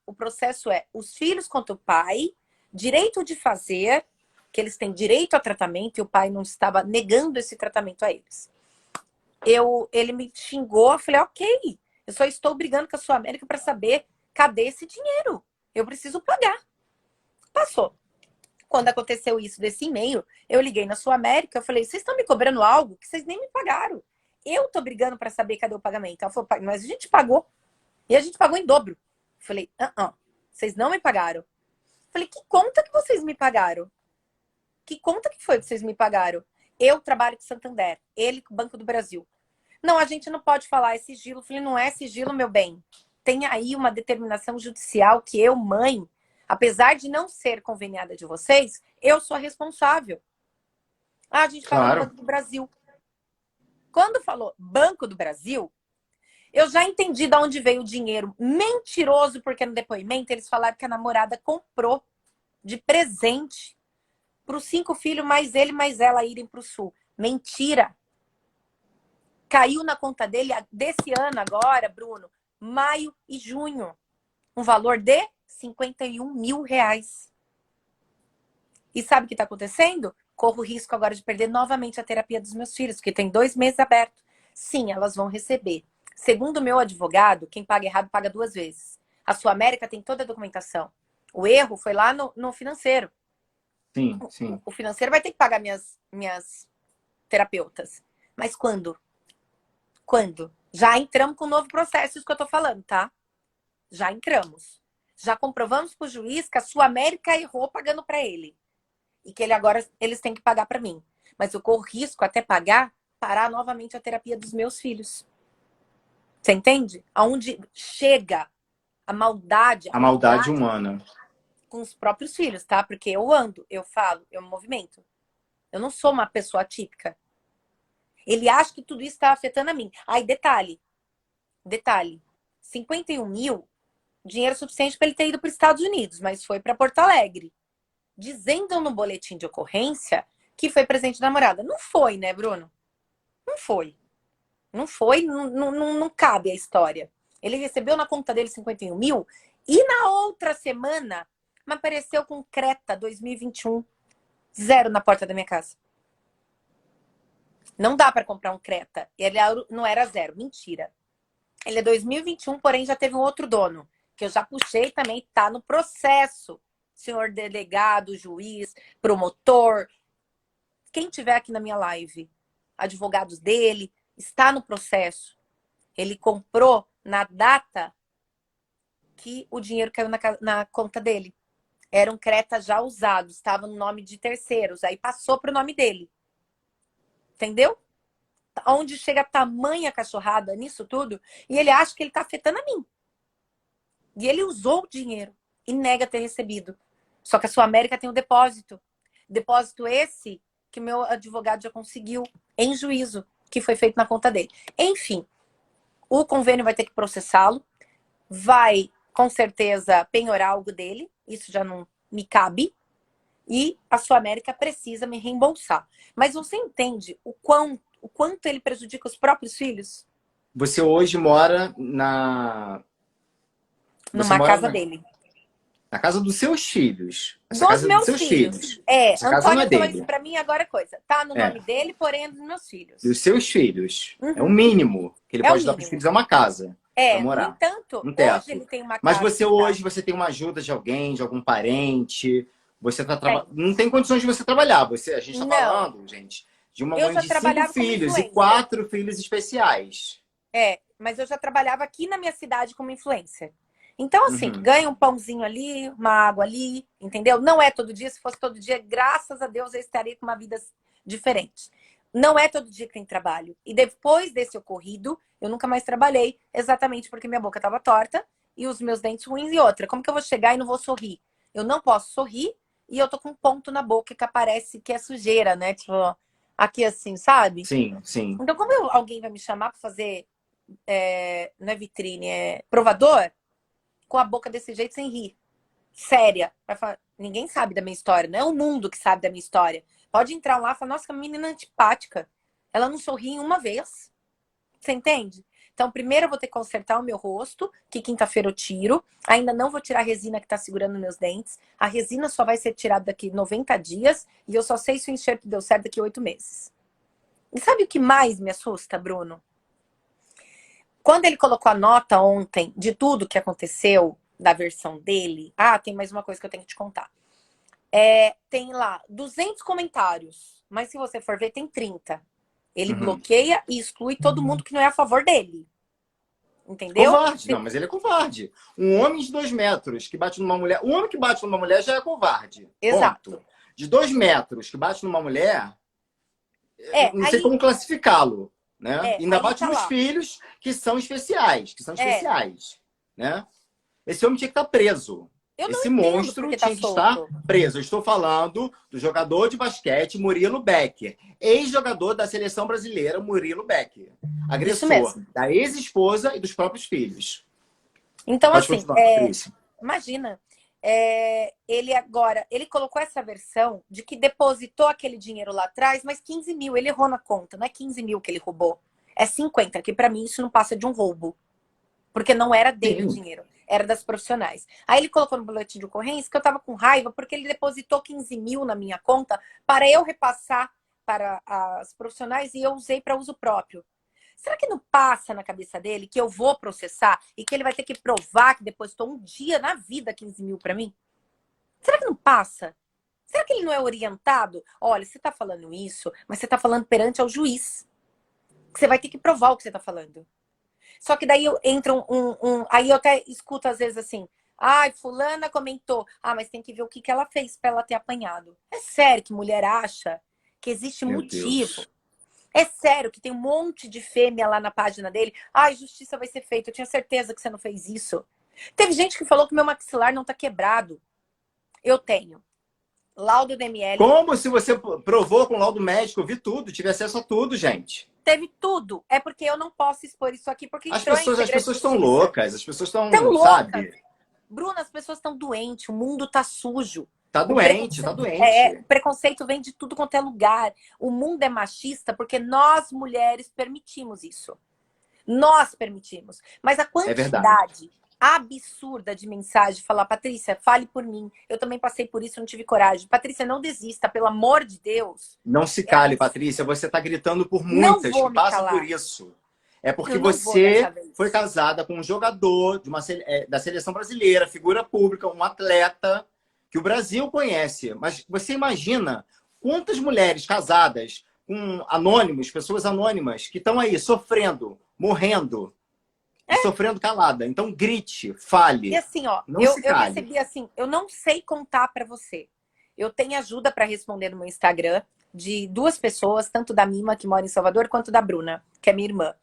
O processo é os filhos contra o pai, direito de fazer, que eles têm direito a tratamento e o pai não estava negando esse tratamento a eles. Ele me xingou, eu falei, ok, eu só estou brigando com a Sua América para saber cadê esse dinheiro. Eu preciso pagar. Passou. Quando aconteceu isso desse e-mail, eu liguei na Sua América, eu falei, vocês estão me cobrando algo que vocês nem me pagaram. Eu tô brigando para saber cadê o pagamento. Ela falou, mas a gente pagou. E a gente pagou em dobro. Falei, vocês não me pagaram. Falei, que conta que vocês me pagaram? Que conta que foi que vocês me pagaram? Eu trabalho com Santander, ele com o Banco do Brasil. Não, a gente não pode falar, é sigilo. Falei, não é sigilo, meu bem. Tem aí uma determinação judicial que eu, mãe, apesar de não ser conveniada de vocês, eu sou a responsável. Ah, a gente pagou no Banco do Brasil. Quando falou Banco do Brasil, eu já entendi de onde veio o dinheiro mentiroso, porque no depoimento eles falaram que a namorada comprou de presente para os 5 filhos, mais ele, mais ela irem para o sul. Mentira! Caiu na conta dele desse ano agora, Bruno, maio e junho. Um valor de 51 mil reais. E sabe o que está acontecendo? Corro o risco agora de perder novamente a terapia dos meus filhos, que tem 2 meses aberto. Sim, elas vão receber. Segundo o meu advogado, quem paga errado paga 2 vezes. A Sul América tem toda a documentação. O erro foi lá no financeiro. Sim, sim. O financeiro vai ter que pagar minhas terapeutas. Mas quando? Quando? Já entramos com um novo processo, isso que eu tô falando, tá? Já entramos. Já comprovamos pro juiz que a Sul América errou pagando para ele. E que eles têm que pagar para mim. Mas eu corro risco até parar novamente a terapia dos meus filhos. Você entende? Aonde chega a maldade, A maldade humana. Com os próprios filhos, tá? Porque eu ando, eu falo, eu me movimento. Eu não sou uma pessoa atípica. Ele acha que tudo isso está afetando a mim. Aí, detalhe. 51 mil, dinheiro suficiente para ele ter ido para os Estados Unidos, mas foi para Porto Alegre. Dizendo no boletim de ocorrência que foi presente da namorada. Não foi, né, Bruno? Não foi. Não foi, não cabe a história. Ele recebeu na conta dele 51 mil e na outra semana me apareceu com Creta 2021, 0 na porta da minha casa. Não dá para comprar um Creta. Ele não era 0, mentira. Ele é 2021, porém já teve um outro dono, que eu já puxei também, tá no processo. Senhor delegado, juiz, promotor, quem tiver aqui na minha live, advogados dele, está no processo. Ele comprou na data que o dinheiro caiu na conta dele. Era um Creta já usado, estava no nome de terceiros, aí passou para o nome dele. Entendeu? Onde chega tamanha cachorrada nisso tudo, e ele acha que ele está afetando a mim. E ele usou o dinheiro e nega ter recebido. Só que a Sul América tem um depósito. Depósito esse que o meu advogado já conseguiu em juízo, que foi feito na conta dele. Enfim, o convênio vai ter que processá-lo, vai, com certeza, penhorar algo dele, isso já não me cabe, e a Sul América precisa me reembolsar. Mas você entende o quanto ele prejudica os próprios filhos? Você hoje mora numa casa dele. Na casa dos seus filhos. Essa Dos casa é dos meus seus filhos. É, Essa casa não é Antônia falou dele. isso pra mim agora coisa. Tá no nome dele, porém é dos meus filhos. Dos seus filhos. É o mínimo que ele pode dar para os filhos, é uma casa para morar. No entanto, um teto. hoje ele tem uma casa. Mas você hoje, você tem uma ajuda de alguém, de algum parente, você tá não tem condições de você trabalhar. A gente tá falando, gente, de uma mãe de 5 filhos e 4 filhos especiais. Mas eu já trabalhava aqui na minha cidade como influencer. Então, assim, ganha um pãozinho ali, uma água ali, entendeu? Não é todo dia. Se fosse todo dia, graças a Deus, eu estaria com uma vida diferente. Não é todo dia que tem trabalho. E depois desse ocorrido, eu nunca mais trabalhei, exatamente porque minha boca estava torta e os meus dentes ruins. E outra, como que eu vou chegar e não vou sorrir? Eu não posso sorrir e eu tô com um ponto na boca que parece que é sujeira, né? Tipo, aqui assim, sabe? Sim, sim. Então, como alguém vai me chamar para fazer, não é vitrine, é provador, com a boca desse jeito, sem rir. Séria. Vai falar, ninguém sabe da minha história. Não é o mundo que sabe da minha história. Pode entrar lá e falar, nossa, que menina antipática. Ela não sorri em uma vez. Você entende? Então, primeiro eu vou ter que consertar o meu rosto, que quinta-feira eu tiro. Ainda não vou tirar a resina que tá segurando meus dentes. A resina só vai ser tirada daqui 90 dias. E eu só sei se o enxerto deu certo daqui 8 meses. E sabe o que mais me assusta, Bruno? Quando ele colocou a nota ontem de tudo que aconteceu, da versão dele... Ah, tem mais uma coisa que eu tenho que te contar. Tem lá 200 comentários, mas se você for ver, tem 30. Ele bloqueia e exclui todo mundo que não é a favor dele. Entendeu? Covarde. Não, mas ele é covarde. Um homem de 2 metros que bate numa mulher... Um homem que bate numa mulher já é covarde. Exato. Ponto. De 2 metros que bate numa mulher, não sei Aí, como classificá-lo, né? Ainda aí bate tá nos lá. filhos que são especiais, É, né? Esse homem tinha que estar preso. eu não Esse entendo monstro porque tá tinha que estar solto. preso. Eu estou falando do jogador de basquete Murilo Becker, ex-jogador da seleção brasileira Murilo Becker, Isso agressor mesmo. da ex-esposa e dos próprios filhos. Então, Pode assim, continuar, Patrícia. imagina, ele colocou essa versão de que depositou aquele dinheiro lá atrás, mas 15 mil, ele errou na conta, não é 15 mil que ele roubou, é 50, que pra mim isso não passa de um roubo, porque não era dele o Sim. dinheiro, era das profissionais. Aí ele colocou no boletim de ocorrência que eu tava com raiva porque ele depositou 15 mil na minha conta para eu repassar para as profissionais e eu usei para uso próprio. Será que não passa na cabeça dele que eu vou processar e que ele vai ter que provar que depositou um dia na vida 15 mil para mim? Será que não passa? Será que ele não é orientado? Olha, você está falando isso, mas você está falando perante ao juiz. Você vai ter que provar o que você está falando. Só que daí entra aí eu até escuto às vezes assim, ai, fulana comentou, mas tem que ver o que ela fez para ela ter apanhado. É sério que mulher acha que existe Meu motivo? Deus. É sério que tem um monte de fêmea lá na página dele? Ai, justiça vai ser feita, eu tinha certeza que você não fez isso. Teve gente que falou que meu maxilar não tá quebrado. Eu tenho laudo DML, Como se você provou com laudo médico, eu vi tudo, tive acesso a tudo, gente. teve tudo. É porque eu não posso expor isso aqui porque As entrou em pessoas, as segredo de pessoas estão justiça. loucas, as pessoas Tão estão, loucas. sabe? Bruna, as pessoas estão doentes, o mundo tá sujo. Tá O doente, tá preconceito, o doente. preconceito vem de tudo quanto é lugar. O mundo é machista porque nós, mulheres, permitimos isso. Nós permitimos. Mas a É verdade. quantidade absurda de mensagem, falar, Patrícia, fale por mim. Eu também passei por isso, não tive coragem. Patrícia, não desista, pelo amor de Deus. Não se É cale, absurdo. Patrícia. Você está gritando por Não muitas que vou me passam por calar. isso. É porque Eu não vou dessa você foi vez. casada com um jogador da seleção brasileira, figura pública, um atleta que o Brasil conhece. Mas você imagina quantas mulheres casadas com anônimos, pessoas anônimas, que estão aí sofrendo, morrendo e sofrendo calada. Então grite, E fale, assim, ó, não eu, se eu cale. recebi assim, eu não sei contar pra você. Eu tenho ajuda pra responder no meu Instagram de duas pessoas, tanto da Mima, que mora em Salvador, quanto da Bruna, que é minha irmã.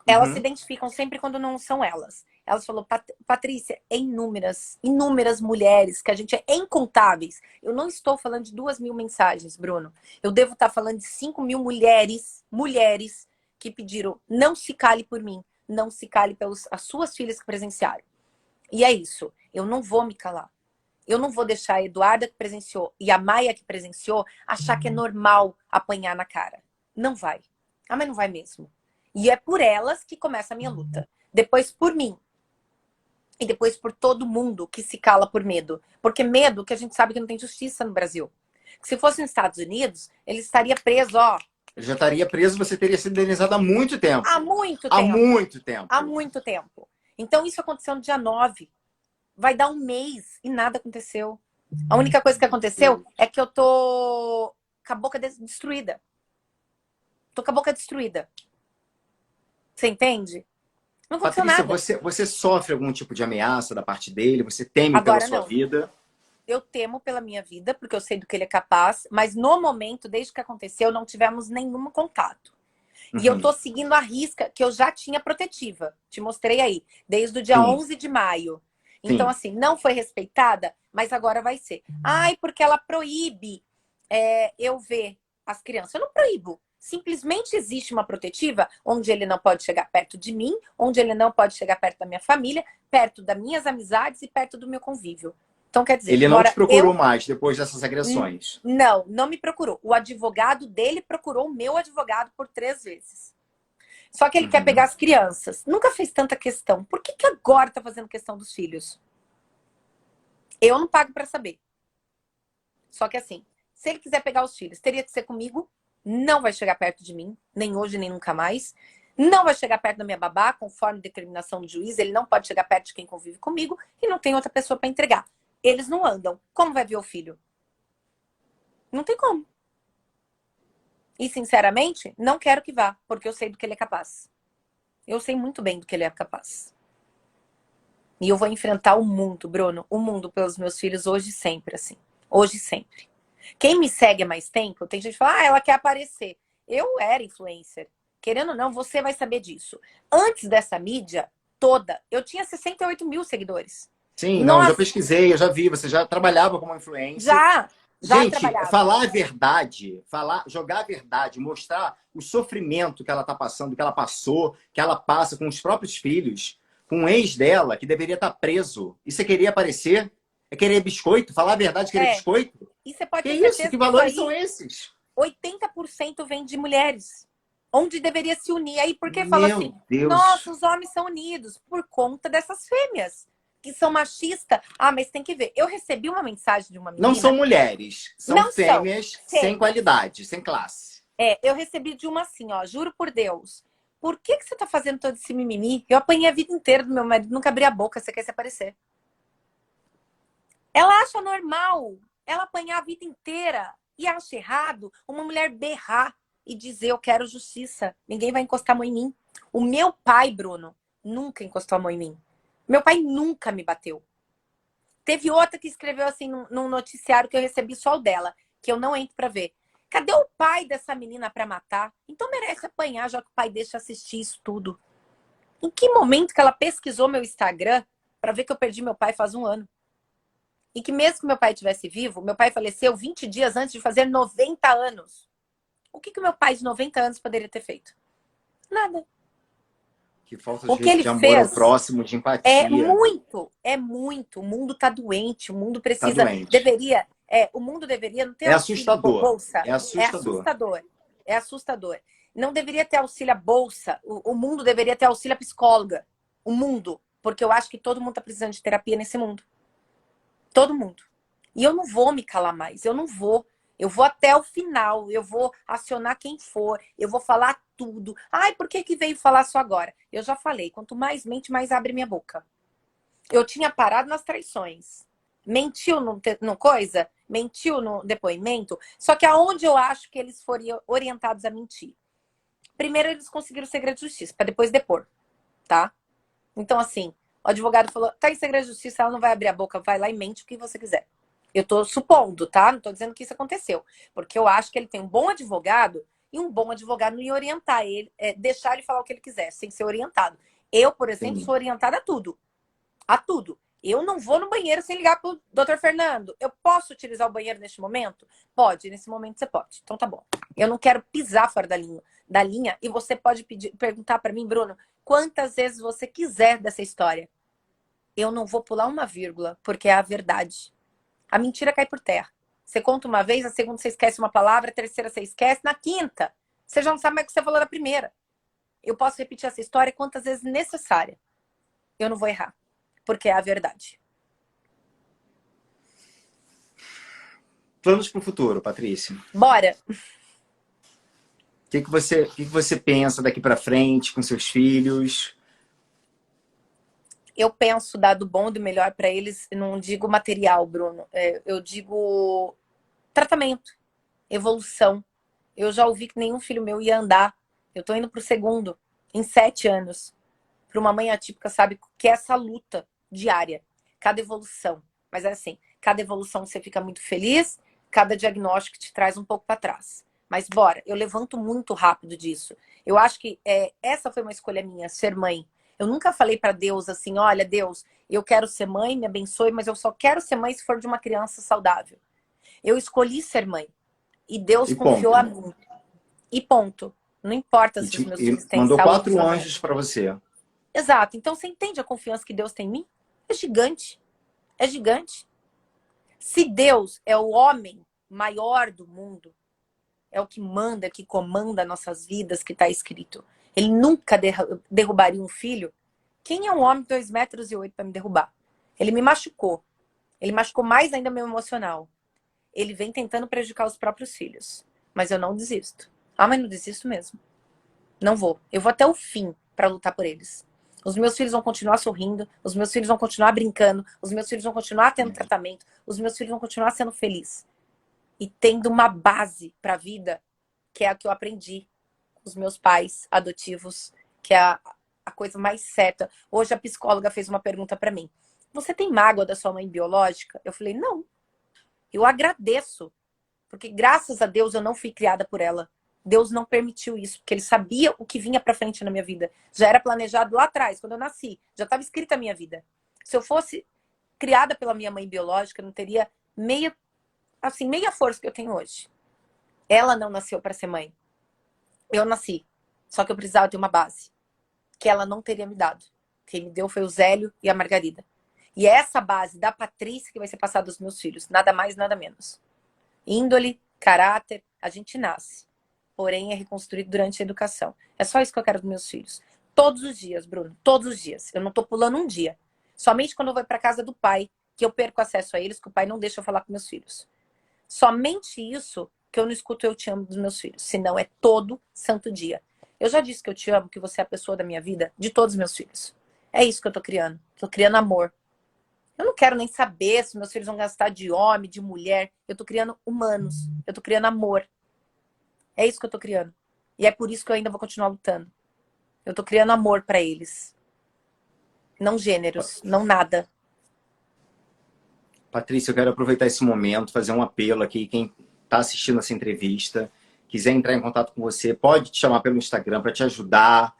Elas se Uhum. identificam sempre quando não são elas. Elas falou, Patrícia, é inúmeras, inúmeras mulheres, que a gente é incontáveis. Eu não estou falando de 2.000 mensagens, Bruno. Eu devo estar falando de 5 mil mulheres que pediram, não se cale por mim, não se cale pelas as suas filhas que presenciaram. E é isso, eu não vou me calar. Eu não vou deixar a Eduarda que presenciou e a Maia que presenciou achar que é normal apanhar na cara. Não vai. Mas não vai mesmo. E é por elas que começa a minha luta. Depois por mim. E depois por todo mundo que se cala por medo. Porque medo que a gente sabe que não tem justiça no Brasil. Se fosse nos Estados Unidos, ele estaria preso, ó, Eu já estaria preso, você teria sido indenizado há muito há tempo. muito Há tempo. muito Há tempo. muito tempo. Então isso aconteceu no dia 9. Vai dar um mês e nada aconteceu. A única coisa que aconteceu é que eu tô com a boca destruída. Tô com a boca destruída. Você entende? Não aconteceu Patrícia, nada. você sofre algum tipo de ameaça da parte dele? Você teme pela Agora sua não. vida? Eu temo pela minha vida, porque eu sei do que ele é capaz, mas no momento, desde que aconteceu, não tivemos nenhum contato. E eu tô Uhum. seguindo a risca que eu já tinha protetiva. Te mostrei aí, desde o dia Sim, 11 de maio. Então, sim. assim, não foi respeitada, mas agora vai ser. Ai, porque ela proíbe eu ver as crianças. Eu não proíbo. Simplesmente existe uma protetiva onde ele não pode chegar perto de mim, onde ele não pode chegar perto da minha família, perto das minhas amizades e perto do meu convívio. Então, quer dizer, Ele não te embora procurou eu mais depois dessas agressões. não me procurou. O advogado dele procurou o meu advogado por 3 vezes. Só que ele quer pegar Uhum. as crianças. Nunca fez tanta questão. Por que agora tá fazendo questão dos filhos? Eu não pago para saber. Só que assim, se ele quiser pegar os filhos, teria que ser comigo. Não vai chegar perto de mim, nem hoje, nem nunca mais. Não vai chegar perto da minha babá, conforme determinação do juiz. Ele não pode chegar perto de quem convive comigo e não tem outra pessoa para entregar. Eles não andam. Como vai ver o filho? Não tem como. E, sinceramente, não quero que vá, porque eu sei do que ele é capaz. Eu sei muito bem do que ele é capaz. E eu vou enfrentar o mundo, Bruno, o mundo pelos meus filhos hoje e sempre, assim. Hoje e sempre. Quem me segue há mais tempo, tem gente que fala, ela quer aparecer. Eu era influencer. Querendo ou não, você vai saber disso. Antes dessa mídia toda, eu tinha 68 mil seguidores. Sim, não, já Nossa, pesquisei, eu já vi, você já trabalhava como influencer. já Gente, trabalhava. falar a verdade, jogar a verdade, mostrar o sofrimento que ela está passando, que ela passou, que ela passa com os próprios filhos, com um ex dela que deveria estar preso. E você queria aparecer? É querer biscoito? Falar a verdade, querer É, biscoito? e você pode Que ter isso? certeza Que que isso valores são aí, esses? 80% vem de mulheres. Onde deveria se unir. Aí, porque fala assim, Meu Deus. nossa, os homens são unidos por conta dessas fêmeas que são machistas. Ah, mas tem que ver. Eu recebi uma mensagem de uma Não são menina. mulheres, são Não são fêmeas sem fêmeas. qualidade, sem classe. Eu recebi de uma assim, ó, juro por Deus. Por que você tá fazendo todo esse mimimi? Eu apanhei a vida inteira do meu marido, nunca abri a boca, você quer se aparecer. Ela acha normal ela apanhar a vida inteira e acha errado uma mulher berrar e dizer eu quero justiça. Ninguém vai encostar a mão em mim. O meu pai, Bruno, nunca encostou a mão em mim. Meu pai nunca me bateu. Teve outra que escreveu assim num noticiário que eu recebi só o dela, que eu não entro pra ver. Cadê o pai dessa menina pra matar? Então merece apanhar, já que o pai deixa assistir isso tudo. Em que momento que ela pesquisou meu Instagram pra ver que eu perdi meu pai faz um ano? E que mesmo que meu pai estivesse vivo, meu pai faleceu 20 dias antes de fazer 90 anos. O que meu pai de 90 anos poderia ter feito? Nada. Que falta O que ele de amor ao fez próximo, de empatia. é muito. O mundo tá doente, o mundo Tá precisa, doente. o mundo deveria não ter É auxílio assustador. bolsa. É É assustador. assustador. É assustador. Não deveria ter auxílio bolsa. O mundo deveria ter auxílio psicóloga. O mundo. Porque eu acho que todo mundo tá precisando de terapia nesse mundo. Todo mundo. E eu não vou me calar mais. Eu não vou. Eu vou até o final. Eu vou acionar quem for. Eu vou falar tudo. Ai, por que veio falar só agora? Eu já falei. Quanto mais mente, mais abre minha boca. Eu tinha parado nas traições. Mentiu no coisa? Mentiu no depoimento? Só que aonde eu acho que eles foram orientados a mentir? Primeiro, eles conseguiram o segredo de justiça, para depois depor, tá? Então, assim, o advogado falou, tá em segredo de justiça, ela não vai abrir a boca, vai lá e mente o que você quiser. Eu tô supondo, tá? Não tô dizendo que isso aconteceu. Porque eu acho que ele tem um bom advogado e um bom advogado não ia orientar ele, deixar ele falar o que ele quiser, sem ser orientado. Eu, por exemplo, Sim. sou orientada a tudo. A tudo. Eu não vou no banheiro sem ligar pro doutor Fernando. Eu posso utilizar o banheiro neste momento? Pode, nesse momento você pode. Então tá bom. Eu não quero pisar fora da linha e você pode perguntar para mim, Bruno, quantas vezes você quiser dessa história. Eu não vou pular uma vírgula, porque é a verdade. A mentira cai por terra. Você conta uma vez, a segunda você esquece uma palavra, a terceira você esquece, na quinta você já não sabe mais o que você falou na primeira. Eu posso repetir essa história quantas vezes necessária. Eu não vou errar, porque é a verdade. Planos para o futuro, Patrícia. Bora! O que você pensa daqui para frente com seus filhos? Eu penso dar do bom e do melhor para eles, não digo material, Bruno. Eu digo tratamento, evolução. Eu já ouvi que nenhum filho meu ia andar. Eu tô indo pro segundo, em 7 anos. Para uma mãe atípica, sabe que é essa luta diária. Cada evolução. Mas é assim, cada evolução você fica muito feliz, cada diagnóstico te traz um pouco para trás. Mas bora, eu levanto muito rápido disso. Eu acho que essa foi uma escolha minha, ser mãe. Eu nunca falei para Deus assim, olha, Deus, eu quero ser mãe, me abençoe, mas eu só quero ser mãe se for de uma criança saudável. Eu escolhi ser mãe. E Deus E confiou ponto. a mim. E ponto. Não importa se os meus E filhos têm mandou saúde 4 ou não. anjos para você. Exato. Então você entende a confiança que Deus tem em mim? É gigante. É gigante. Se Deus é o homem maior do mundo, é o que manda, que comanda nossas vidas, que está escrito. Ele nunca derrubaria um filho. Quem é um homem de 2,8 m para me derrubar? Ele me machucou. Ele machucou mais ainda meu emocional. Ele vem tentando prejudicar os próprios filhos. Mas eu não desisto. Ah, mas não desisto mesmo. Não vou. Eu vou até o fim para lutar por eles. Os meus filhos vão continuar sorrindo, os meus filhos vão continuar brincando, os meus filhos vão continuar tendo tratamento, os meus filhos vão continuar sendo felizes. E tendo uma base para a vida, que é a que eu aprendi com os meus pais adotivos, que é a coisa mais certa. Hoje a psicóloga fez uma pergunta para mim. Você tem mágoa da sua mãe biológica? Eu falei, não. Eu agradeço. Porque graças a Deus eu não fui criada por ela. Deus não permitiu isso, porque ele sabia o que vinha pra frente na minha vida. Já era planejado lá atrás, quando eu nasci. Já estava escrita a minha vida. Se eu fosse criada pela minha mãe biológica, eu não teria meia força que eu tenho hoje. Ela não nasceu para ser mãe. Eu nasci. Só que eu precisava ter uma base. Que ela não teria me dado. Quem me deu foi o Zélio e a Margarida. E é essa base da Patrícia que vai ser passada aos meus filhos. Nada mais, nada menos. Índole, caráter, a gente nasce. Porém, é reconstruído durante a educação. É só isso que eu quero dos meus filhos. Todos os dias, Bruno. Todos os dias. Eu não tô pulando um dia. Somente quando eu vou para casa do pai, que eu perco acesso a eles, que o pai não deixa eu falar com meus filhos. Somente isso que eu não escuto eu te amo dos meus filhos. Senão é todo santo dia. Eu já disse que eu te amo, que você é a pessoa da minha vida, de todos os meus filhos. É isso que eu tô criando. Tô criando amor. Eu não quero nem saber se meus filhos vão gastar de homem, de mulher. Eu tô criando humanos. Eu tô criando amor. É isso que eu tô criando. E é por isso que eu ainda vou continuar lutando. Eu tô criando amor pra eles. Não gêneros, não nada. Patrícia, eu quero aproveitar esse momento, fazer um apelo aqui. Quem está assistindo essa entrevista, quiser entrar em contato com você, pode te chamar pelo Instagram para te ajudar.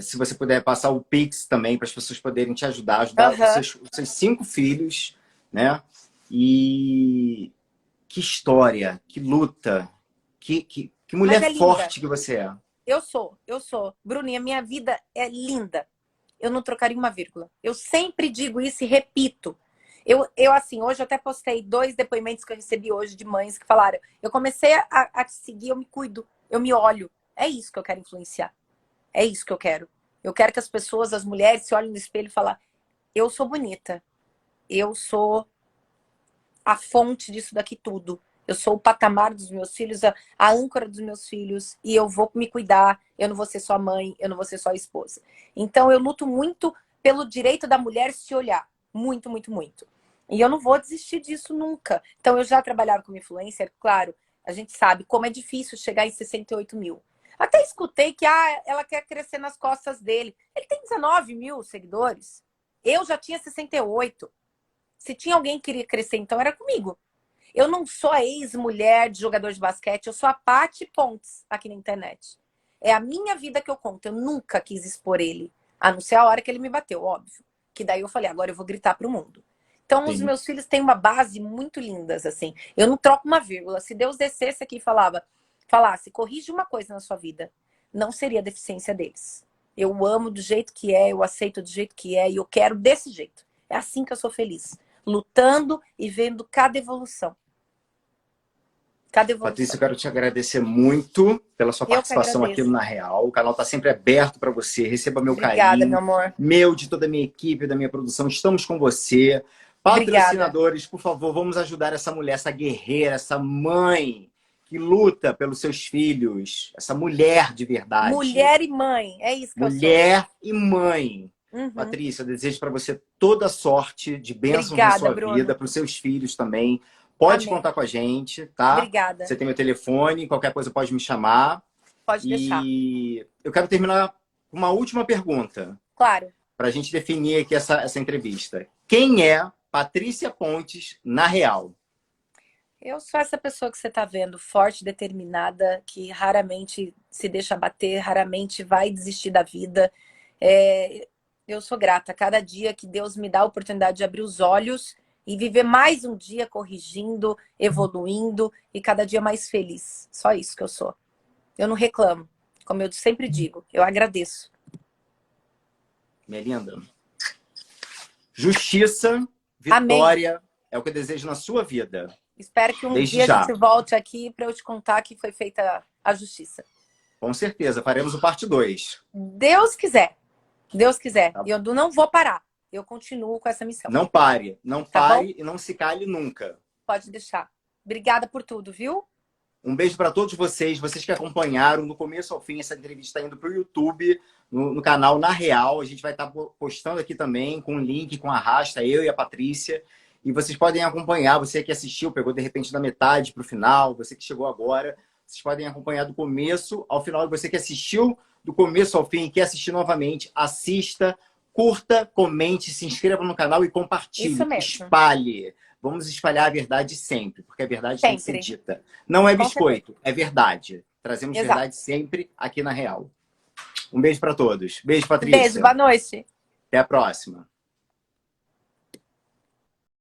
Se você puder passar o Pix também, para as pessoas poderem te ajudar os seus 5 filhos, né? E que história, que luta, que mulher forte que você é. Eu sou. Bruninha, minha vida é linda. Eu não trocaria uma vírgula. Eu sempre digo isso e repito. Assim, hoje eu até postei 2 depoimentos que eu recebi hoje de mães que falaram: eu comecei a te seguir, eu me cuido, eu me olho. É isso que eu quero influenciar. É isso que eu quero. Eu quero que as pessoas, as mulheres, se olhem no espelho e falem: eu sou bonita. Eu sou a fonte disso daqui tudo. Eu sou o patamar dos meus filhos, a âncora dos meus filhos, e eu vou me cuidar. Eu não vou ser só mãe, eu não vou ser só esposa. Então eu luto muito pelo direito da mulher se olhar. Muito, muito, muito. E eu não vou desistir disso nunca. Então eu já trabalhava como influencer, claro, a gente sabe como é difícil chegar em 68 mil. Até escutei que ela quer crescer nas costas dele. Ele tem 19 mil seguidores. Eu já tinha 68. Se tinha alguém que queria crescer, então era comigo. Eu não sou a ex-mulher de jogador de basquete, eu sou a Paty Pontes aqui na internet. É a minha vida que eu conto. Eu nunca quis expor ele, a não ser a hora que ele me bateu, óbvio. Que daí eu falei, agora eu vou gritar pro mundo. Então, os meus filhos têm uma base muito lindas, assim. Eu não troco uma vírgula. Se Deus descesse aqui e falasse, corrige uma coisa na sua vida, não seria deficiência deles. Eu amo do jeito que é, eu aceito do jeito que é, e eu quero desse jeito. É assim que eu sou feliz. Lutando e vendo cada evolução. Patrícia, eu quero te agradecer muito pela sua participação aqui no Na Real. O canal está sempre aberto para você. Receba meu carinho. Meu amor. Meu, de toda a minha equipe, da minha produção. Estamos com você. Patrocinadores, por favor, vamos ajudar essa mulher, essa guerreira, essa mãe que luta pelos seus filhos. Essa mulher de verdade. Mulher e mãe. É isso que eu sou. Mulher e mãe. Patrícia, eu desejo para você toda sorte de bênçãos na sua vida, para os seus filhos também. Pode contar com a gente, tá? Obrigada. Você tem meu telefone, qualquer coisa pode me chamar. Pode deixar. E eu quero terminar com uma última pergunta. Claro. Para a gente definir aqui essa entrevista. Quem é Patrícia Pontes na Real? Eu sou essa pessoa que você está vendo, forte, determinada, que raramente se deixa bater, raramente vai desistir da vida. Eu sou grata a cada dia que Deus me dá a oportunidade de abrir os olhos e viver mais um dia corrigindo, evoluindo e cada dia mais feliz. Só isso que eu sou. Eu não reclamo. Como eu sempre digo, eu agradeço. Minha linda. Justiça, vitória, é o que eu desejo na sua vida. Espero que um dia a gente volte aqui para eu te contar que foi feita a justiça. Com certeza, faremos o parte 2. Deus quiser. Deus quiser. E eu não vou parar. Eu continuo com essa missão. Não pare. Não pare e não se cale nunca. Pode deixar. Obrigada por tudo, viu? Um beijo para todos vocês que acompanharam do começo ao fim. Essa entrevista está indo para o YouTube, no canal Na Real. A gente vai estar postando aqui também com o link, com a arrasta, eu e a Patrícia. E vocês podem acompanhar. Você que assistiu, pegou de repente da metade para o final, você que chegou agora, Vocês podem acompanhar do começo ao final. E você que assistiu do começo ao fim, quer assistir novamente, assista, curta, comente, se inscreva no canal e compartilhe. Isso mesmo. Espalhe. Vamos espalhar a verdade sempre, porque a verdade tem que ser Sempre. dita. Não é Com biscoito, é verdade. Trazemos Exato. verdade sempre aqui na Real. Um beijo para todos. Beijo, Patrícia. Beijo, boa noite. Até a próxima.